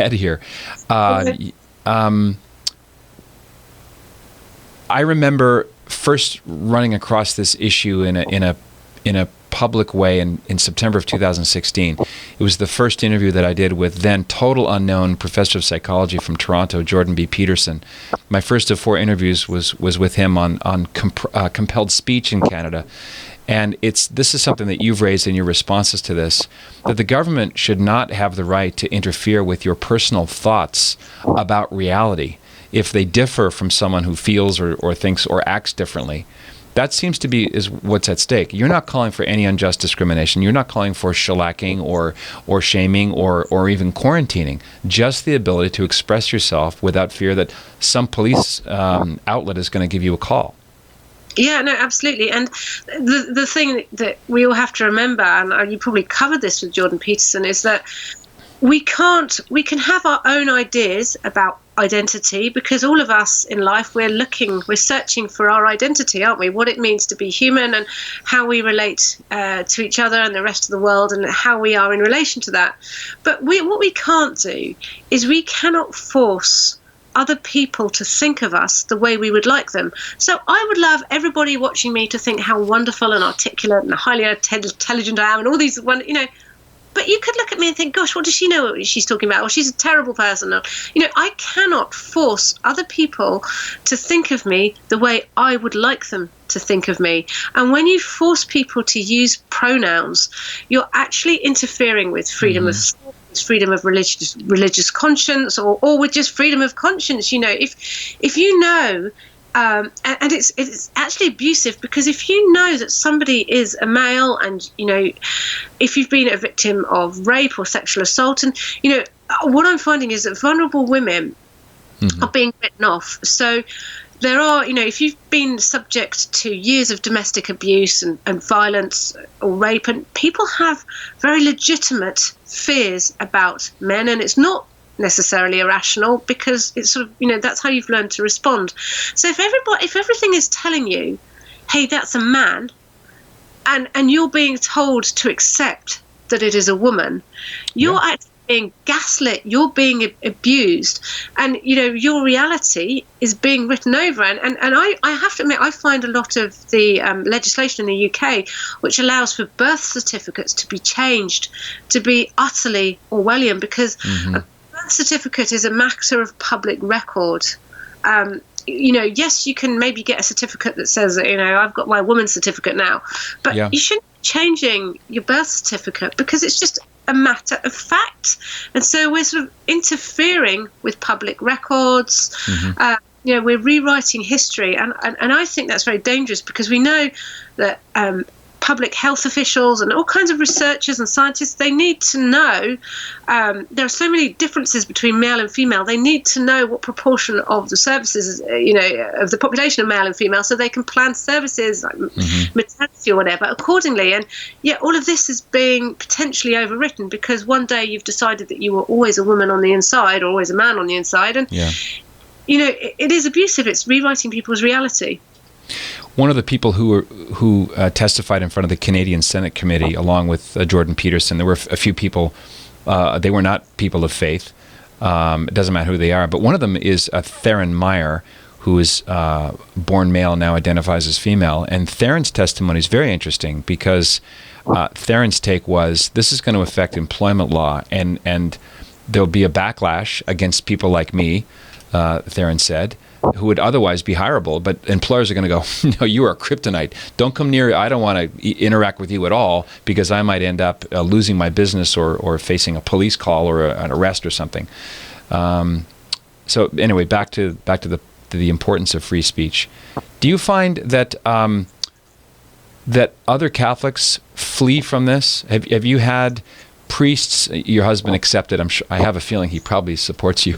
add here. I remember first running across this issue in a public way in September of 2016. It was the first interview that I did with then total unknown professor of psychology from Toronto, Jordan B. Peterson. My first of 4 interviews was with him on compelled speech in Canada. And this is something that you've raised in your responses to this, that the government should not have the right to interfere with your personal thoughts about reality if they differ from someone who feels or thinks or acts differently. That seems to be is what's at stake. You're not calling for any unjust discrimination. You're not calling for shellacking or shaming or even quarantining. Just the ability to express yourself without fear that some police outlet is going to give you a call. Yeah, no, absolutely. And the thing that we all have to remember, and you probably covered this with Jordan Peterson, is that we can have our own ideas about identity, because all of us in life, we're searching for our identity, aren't we? What it means to be human and how we relate to each other and the rest of the world, and how we are in relation to that. But what we can't do is we cannot force other people to think of us the way we would like them. So I would love everybody watching me to think how wonderful and articulate and highly intelligent I am, and all these but you could look at me and think, gosh, what does she know what she's talking about? Or she's a terrible person. Or, I cannot force other people to think of me the way I would like them to think of me. And when you force people to use pronouns, you're actually interfering with freedom of thought, freedom of religious conscience, or with just freedom of conscience. If you know, and it's actually abusive, because if you know that somebody is a male, and if you've been a victim of rape or sexual assault, and what I'm finding is that vulnerable women are being written off. So there are, if you've been subject to years of domestic abuse and violence or rape, and people have very legitimate fears about men, and it's not necessarily irrational, because it's sort of, that's how you've learned to respond. So if everything is telling you, hey, that's a man, and you're being told to accept that it is a woman, you're actually being gaslit, you're being abused, and your reality is being written over. And I have to admit, I find a lot of the legislation in the UK which allows for birth certificates to be changed to be utterly Orwellian, because a birth certificate is a matter of public record. Yes, you can maybe get a certificate that says, I've got my woman's certificate now, but you shouldn't be changing your birth certificate because it's just a matter of fact. And so we're sort of interfering with public records. We're rewriting history, and I think that's very dangerous, because we know that public health officials and all kinds of researchers and scientists, they need to know, there are so many differences between male and female, they need to know what proportion of the services, of the population of male and female, so they can plan services like maternity or whatever accordingly. And yet all of this is being potentially overwritten, because one day you've decided that you were always a woman on the inside or always a man on the inside, and it is abusive. It's rewriting people's reality. One of the people who testified in front of the Canadian Senate Committee, along with Jordan Peterson, there were a few people. They were not people of faith. It doesn't matter who they are. But one of them is Theron Meyer, who is born male, now identifies as female. And Theron's testimony is very interesting, because Theron's take was, this is going to affect employment law, and there'll be a backlash against people like me, Theron said, who would otherwise be hireable, but employers are going to go, no, you are kryptonite. Don't come near. I don't want to interact with you at all, because I might end up losing my business or facing a police call or an arrest or something. So anyway, back to the importance of free speech. Do you find that that other Catholics flee from this? Have you had priests? Your husband accepted. I have a feeling he probably supports you.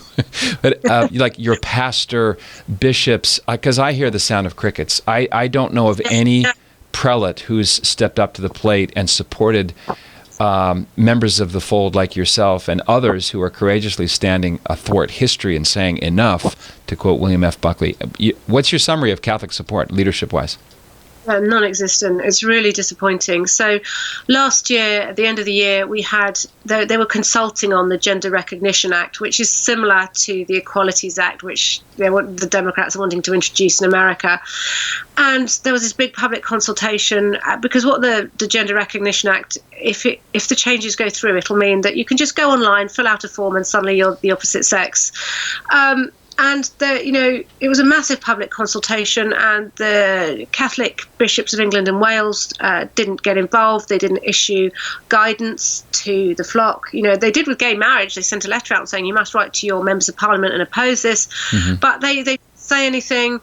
But like your pastor, bishops, because I hear the sound of crickets. I don't know of any prelate who's stepped up to the plate and supported members of the fold like yourself and others who are courageously standing athwart history and saying enough, to quote William F. Buckley. What's your summary of Catholic support, leadership-wise? Non-existent. It's really disappointing. So last year, at the end of the year, they were consulting on the Gender Recognition Act, which is similar to the Equalities Act, which the Democrats are wanting to introduce in America. And there was this big public consultation, because what the Gender Recognition Act, if the changes go through, it'll mean that you can just go online, fill out a form, and suddenly you're the opposite sex. And it was a massive public consultation, and the Catholic bishops of England and Wales didn't get involved. They didn't issue guidance to the flock. They did with gay marriage. They sent a letter out saying you must write to your members of parliament and oppose this. But they didn't say anything.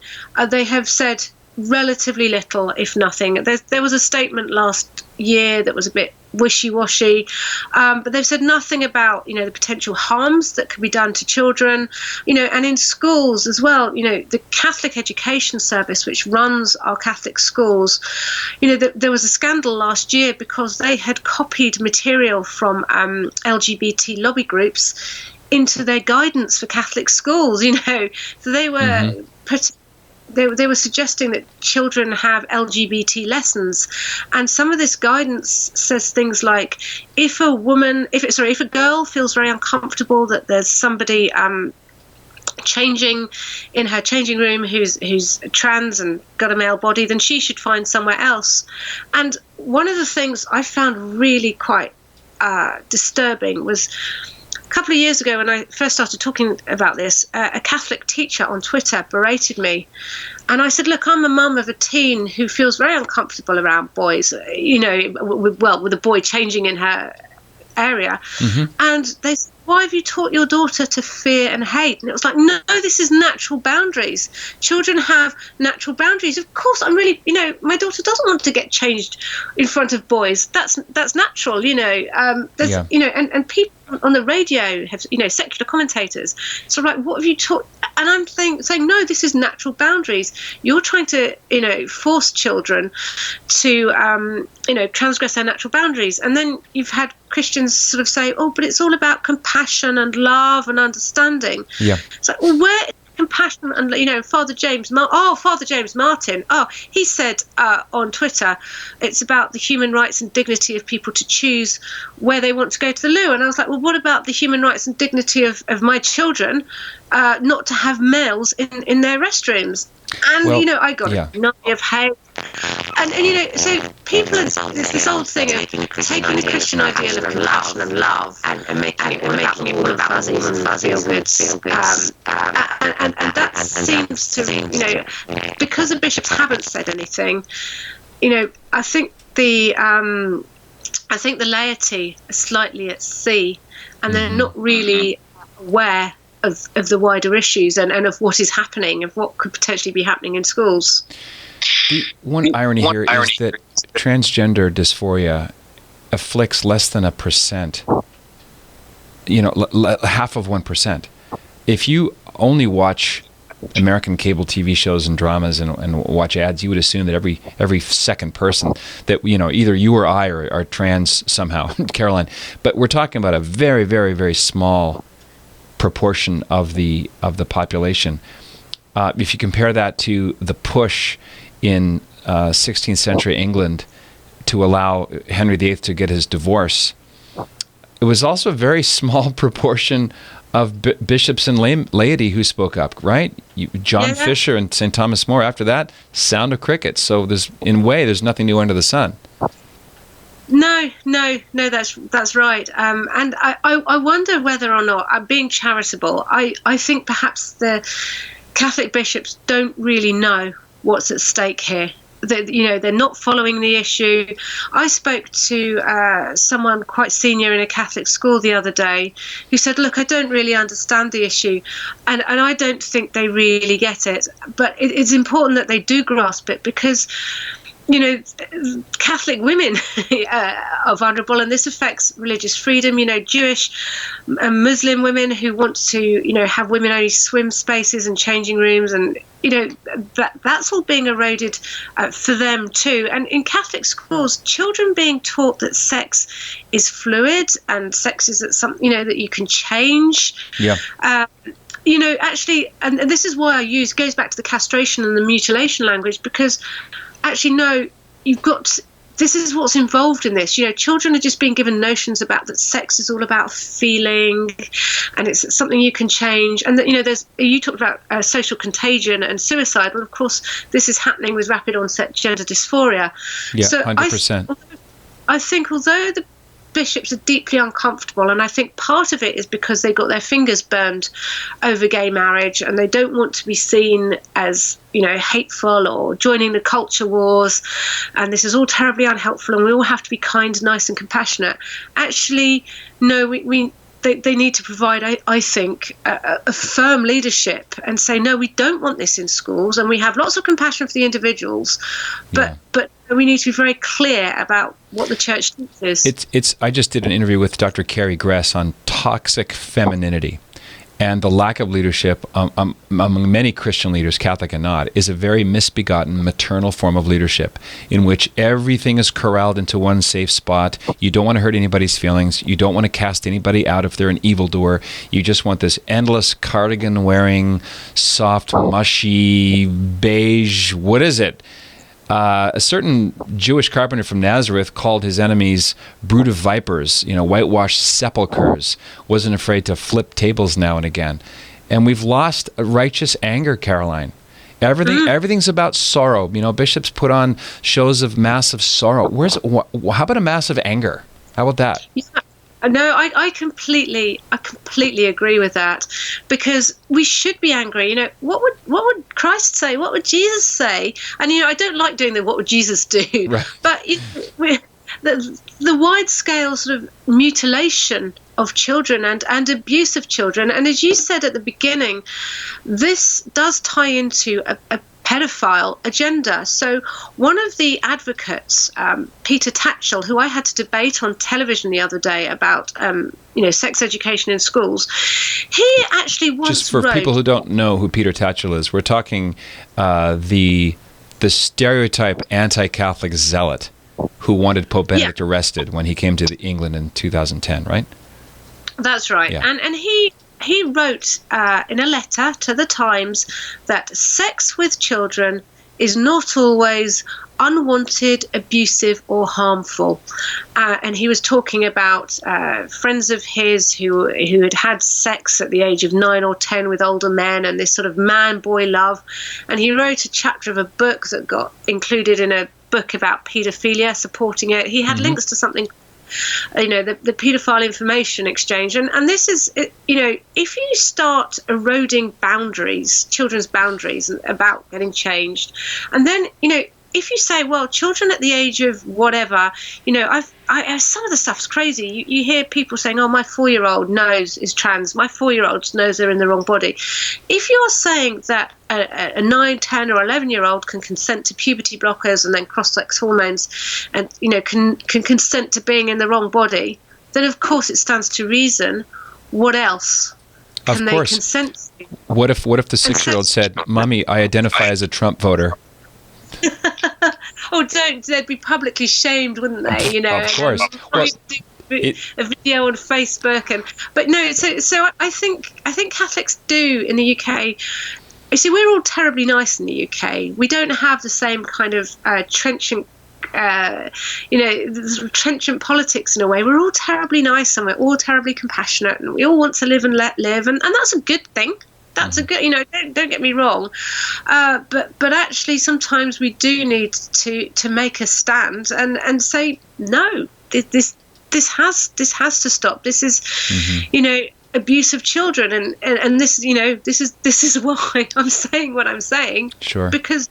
They have said relatively little, if nothing. There was a statement last year that was a bit wishy-washy, but they've said nothing about the potential harms that could be done to children, and in schools as well. The Catholic Education Service, which runs our Catholic schools, there was a scandal last year because they had copied material from LGBT lobby groups into their guidance for Catholic schools. So they were They were suggesting that children have LGBT lessons, and some of this guidance says things like, if a girl feels very uncomfortable that there's somebody changing in her changing room who's trans and got a male body, then she should find somewhere else. And one of the things I found really quite disturbing was, a couple of years ago, when I first started talking about this, a Catholic teacher on Twitter berated me. And I said, look, I'm a mum of a teen who feels very uncomfortable around boys, with a boy changing in her area. And they said, why have you taught your daughter to fear and hate? And it was like, no, this is natural boundaries. Children have natural boundaries. Of course, I'm really, my daughter doesn't want to get changed in front of boys. That's natural, and people on the radio have, secular commentators. So like, what have you taught? And I'm saying, no, this is natural boundaries. You're trying to, force children to, transgress their natural boundaries. And then you've had Christians sort of say, oh, but it's all about compassion and love and understanding. Yeah. It's like, well, where is compassion? And, Father James Martin, he said on Twitter, it's about the human rights and dignity of people to choose where they want to go to the loo. And I was like, well, what about the human rights and dignity of my children not to have males in their restrooms? And, I got a night of hate. And so people, it's this old thing of taking a Christian ideal of compassion and love and making it all about fuzzies and feel goods. And that seems to, because the bishops haven't said anything, I think the laity are slightly at sea, and they're not really aware of the wider issues and of what is happening, of what could potentially be happening in schools. The one irony here is that transgender dysphoria afflicts less than 1%, half of 1%. If you only watch American cable TV shows and dramas and watch ads, you would assume that every second person that, either you or I are trans somehow, Caroline. But we're talking about a very, very, very small proportion of the population. If you compare that to the push in 16th century England to allow Henry VIII to get his divorce, it was also a very small proportion of bishops and laity who spoke up, right? John Fisher and St. Thomas More. After that, sound of crickets. So there's nothing new under the sun. No, that's right. And I wonder whether or not, I'm being charitable, I think perhaps the Catholic bishops don't really know what's at stake here. They're not following the issue. I spoke to someone quite senior in a Catholic school the other day who said, look, I don't really understand the issue, and I don't think they really get it. But it's important that they do grasp it, because Catholic women are vulnerable, and this affects religious freedom. Jewish and Muslim women who want to, have women-only swim spaces and changing rooms, and that's all being eroded for them too. And in Catholic schools, children being taught that sex is fluid and sex is something that you can change. Yeah. Actually, and this is why goes back to the castration and the mutilation language, because actually, no, this is what's involved in this. Children are just being given notions about that sex is all about feeling, and it's something you can change. And that, you talked about social contagion and suicide. Well, of course, this is happening with rapid onset gender dysphoria. Yeah, so 100%. I think although the bishops are deeply uncomfortable, and I think part of it is because they got their fingers burned over gay marriage, and they don't want to be seen as hateful or joining the culture wars, and this is all terribly unhelpful, and we all have to be kind, nice and compassionate. Actually, no, they need to provide, I think, a firm leadership and say, no, we don't want this in schools, and we have lots of compassion for the individuals, but we need to be very clear about what the church teaches. I just did an interview with Dr. Carrie Gress on toxic femininity, and the lack of leadership among many Christian leaders, Catholic and not, is a very misbegotten maternal form of leadership in which everything is corralled into one safe spot. You don't want to hurt anybody's feelings. You don't want to cast anybody out if they're an evildoer. You just want this endless cardigan-wearing, soft, mushy, beige, what is it? A certain Jewish carpenter from Nazareth called his enemies brood of vipers, whitewashed sepulchres, wasn't afraid to flip tables now and again. And we've lost a righteous anger, Caroline. Everything's about sorrow. Bishops put on shows of massive sorrow. How about a massive anger? How about that? Yeah. No, I completely agree with that, because we should be angry. What would Christ say? What would Jesus say? And I don't like doing the what would Jesus do, right. But the wide scale sort of mutilation of children and abuse of children, and as you said at the beginning, this does tie into a pedophile agenda. So one of the advocates, Peter Tatchell, who I had to debate on television the other day about sex education in schools, he actually once Just for wrote, people who don't know who Peter Tatchell is, we're talking the stereotype anti-Catholic zealot who wanted Pope Benedict arrested when he came to England in 2010, right? That's right. Yeah. And he wrote in a letter to the Times that sex with children is not always unwanted, abusive, or harmful. And he was talking about friends of his who had sex at the age of 9 or 10 with older men, and this sort of man-boy love. And he wrote a chapter of a book that got included in a book about paedophilia, supporting it. He had links to something, the paedophile information exchange. And this is, if you start eroding boundaries, children's boundaries about getting changed, and then, if you say, well, children at the age of whatever, some of the stuff's crazy. You hear people saying, oh, my 4-year-old knows is trans. My 4-year-old knows they're in the wrong body. If you're saying that a 9, 10 or 11-year-old can consent to puberty blockers and then cross-sex hormones and, can consent to being in the wrong body, then of course it stands to reason. What else can they consent to? What if the 6-year-old said, Mummy, I identify as a Trump voter? Oh, they'd be publicly shamed, wouldn't they? Of course. A video on Facebook, but no. So I think Catholics do in the UK. You see, we're all terribly nice in the UK. We don't have the same kind of trenchant trenchant politics in a way. We're all terribly nice and we're all terribly compassionate and we all want to live and let live, and that's a good thing. That's a good, don't get me wrong, but actually sometimes we do need to make a stand and say no. This has to stop. This is, abuse of children, and this, this is why I'm saying what I'm saying. Sure. Because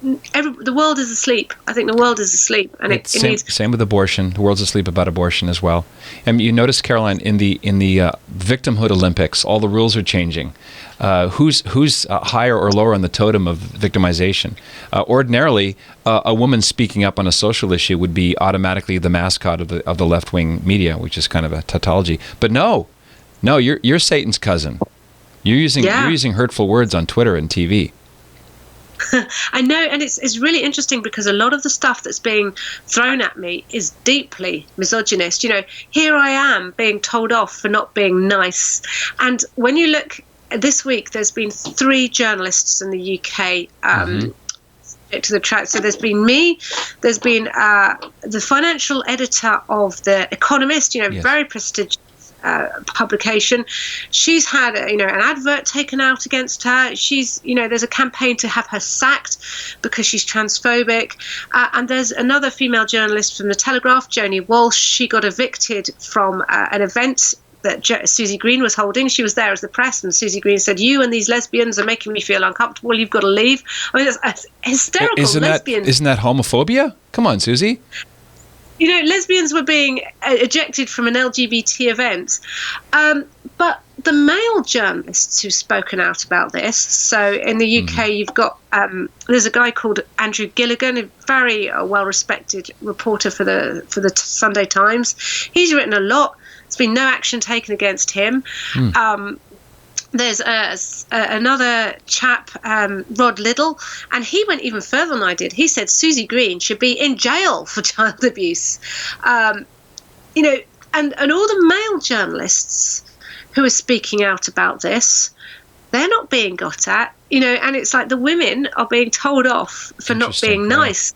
the world is asleep. I think the world is asleep, and it needs. Same with abortion. The world's asleep about abortion as well. And you notice, Caroline, in the victimhood Olympics, all the rules are changing. Who's higher or lower on the totem of victimization? Ordinarily, a woman speaking up on a social issue would be automatically the mascot of the left wing media, which is kind of a tautology. But no, you're Satan's cousin. You're using hurtful words on Twitter and TV. I know, and it's really interesting because a lot of the stuff that's being thrown at me is deeply misogynist. Here I am being told off for not being nice. And when you look this week, there's been 3 journalists in the UK to the track. So there's been me, there's been the financial editor of The Economist, Yes. very prestigious publication. She's had an advert taken out against her. She's there's a campaign to have her sacked because she's transphobic, and there's another female journalist from The Telegraph, Joni Walsh. She got evicted from an event that Susie Green was holding. She was there as the press, and Susie Green said, "You and these lesbians are making me feel uncomfortable. You've got to leave." I mean, that's hysterical. Isn't that homophobia? Come on, Susie. Lesbians were being ejected from an LGBT event. But the male journalists who've spoken out about this, so in the UK you've got, there's a guy called Andrew Gilligan, a very well-respected reporter for the Sunday Times. He's written a lot. There's been no action taken against him. There's another chap, Rod Liddell, and he went even further than I did. He said Susie Green should be in jail for child abuse. And all the male journalists who are speaking out about this, they're not being got at, and it's like the women are being told off for not being nice.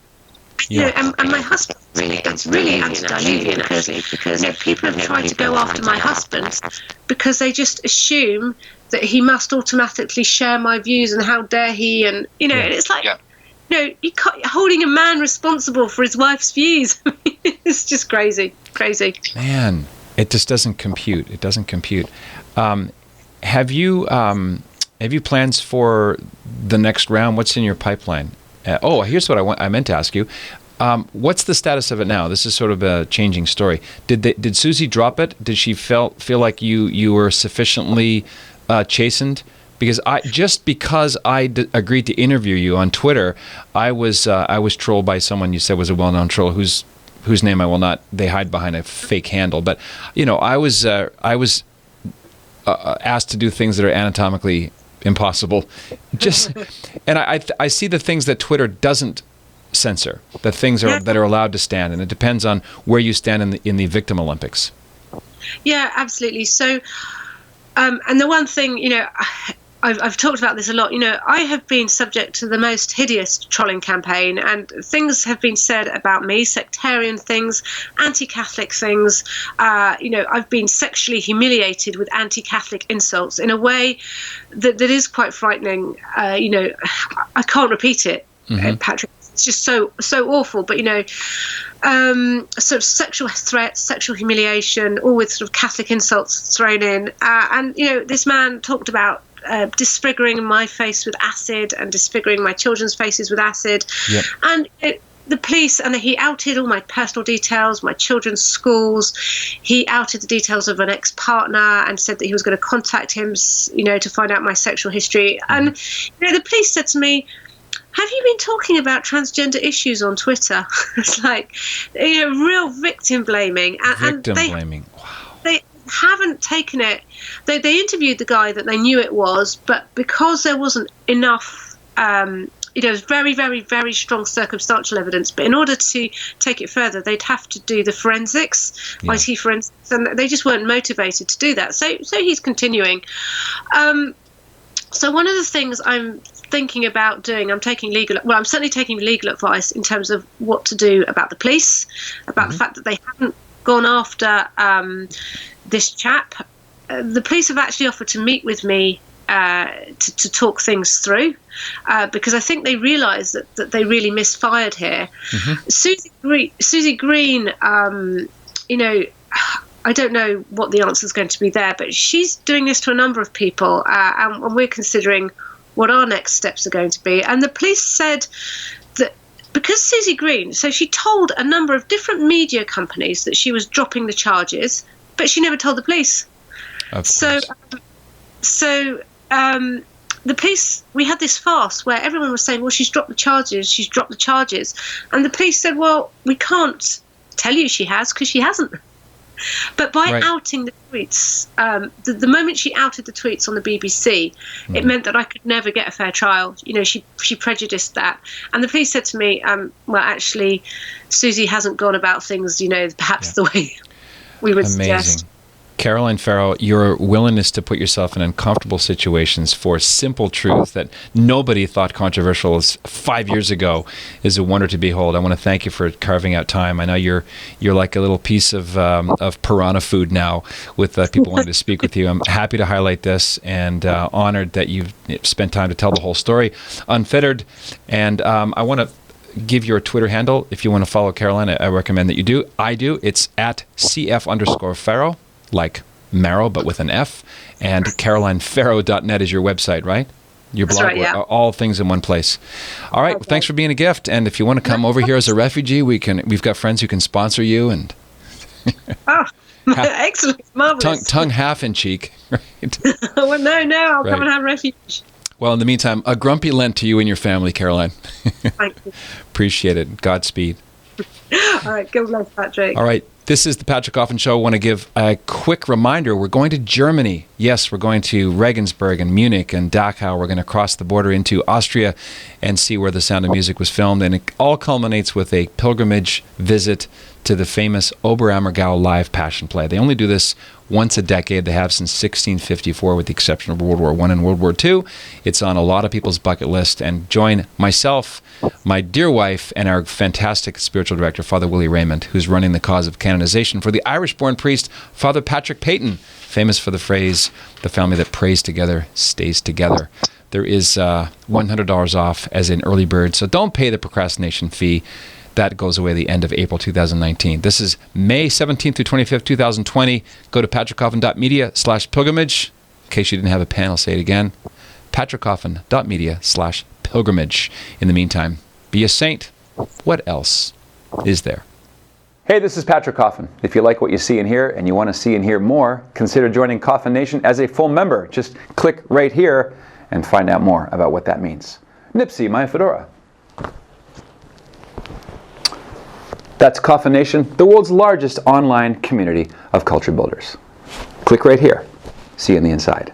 And my husband, it's really antediluvian actually, because people have tried to go after my husband because they just assume that he must automatically share my views and how dare he, and and it's like you can't, holding a man responsible for his wife's views. It's just crazy. Man, it just doesn't compute. Have you plans for the next round? What's in your pipeline? Here's what I meant to ask you. What's the status of it now? This is sort of a changing story. Did Susie drop it? Did she feel like you were sufficiently chastened because I agreed to interview you on Twitter, I was trolled by someone you said was a well-known troll whose name I will not. They hide behind a fake handle, but I was asked to do things that are anatomically impossible. And I see the things that Twitter doesn't censor, the things that are allowed to stand, and it depends on where you stand in the victim Olympics. Yeah, absolutely. So, and the one thing, I've talked about this a lot. I have been subject to the most hideous trolling campaign, and things have been said about me, sectarian things, anti-Catholic things. I've been sexually humiliated with anti-Catholic insults in a way that is quite frightening. I can't repeat it, Patrick. It's just so awful. But sort of sexual threats, sexual humiliation, all with sort of Catholic insults thrown in. And this man talked about disfiguring my face with acid and disfiguring my children's faces with acid. Yep. And the police, and he outed all my personal details, my children's schools. He outed the details of an ex-partner and said that he was going to contact him, to find out my sexual history. And the police said to me, "Have you been talking about transgender issues on Twitter?" It's like, real victim blaming. Victim blaming. Wow. They haven't taken it. They interviewed the guy that they knew it was, but because there wasn't enough, it was very, very, very strong circumstantial evidence. But in order to take it further, they'd have to do the forensics, IT forensics, and they just weren't motivated to do that. So he's continuing. So one of the things I'm thinking about doing, I'm certainly taking legal advice in terms of what to do about the police, about the fact that they haven't gone after this chap. The police have actually offered to meet with me to talk things through, because I think they realise that they really misfired here. Susie Green, I don't know what the answer is going to be there, but she's doing this to a number of people, and we're considering what our next steps are going to be. And the police said that because Susie Green, so she told a number of different media companies that she was dropping the charges, but she never told the police. So the police, we had this farce where everyone was saying, well, she's dropped the charges. And the police said, well, we can't tell you she has because she hasn't. But by outing the tweets, the moment she outed the tweets on the BBC, it meant that I could never get a fair trial. She prejudiced that. And the police said to me, well, actually, Susie hasn't gone about things, perhaps the way we would suggest. Caroline Farrow, your willingness to put yourself in uncomfortable situations for simple truth that nobody thought controversial as 5 years ago is a wonder to behold. I want to thank you for carving out time. I know you're like a little piece of piranha food now with people wanting to speak with you. I'm happy to highlight this and honored that you've spent time to tell the whole story unfettered. And I want to give your Twitter handle. If you want to follow Caroline, I recommend that you do. I do. It's at @CF_Farrow. Like marrow, but with an F, and carolinefarrow.net is your website, right? Your blog, all things in one place. All right, well, thanks for being a gift. And if you want to come over here as a refugee, we've got friends who can sponsor you. And excellent, marvelous. Tongue half in cheek, right? Well, no, I'll come and have refuge. Well, in the meantime, a grumpy Lent to you and your family, Caroline. Thank you. Appreciate it. Godspeed. All right, God bless, Patrick. All right. This is the Patrick Coffin Show. I want to give a quick reminder. We're going to Germany. Yes, we're going to Regensburg and Munich and Dachau. We're going to cross the border into Austria and see where The Sound of Music was filmed. And it all culminates with a pilgrimage visit to the famous Oberammergau live passion play. They only do this once a decade. They have since 1654, with the exception of World War I and World War II. It's on a lot of people's bucket list. And join myself, my dear wife, and our fantastic spiritual director, Father Willie Raymond, who's running the cause of canonization for the Irish-born priest, Father Patrick Peyton, famous for the phrase, the family that prays together stays together. There is $100 off as an early bird, so don't pay the procrastination fee. That goes away the end of April 2019. This is May 17th through 25th, 2020. Go to patrickcoffin.media/pilgrimage. In case you didn't have a pen, I'll say it again. patrickcoffin.media/pilgrimage. In the meantime, be a saint. What else is there? Hey, this is Patrick Coffin. If you like what you see and hear and you want to see and hear more, consider joining Coffin Nation as a full member. Just click right here and find out more about what that means. Nipsey, my fedora. That's Coffin Nation, the world's largest online community of culture builders. Click right here. See you on the inside.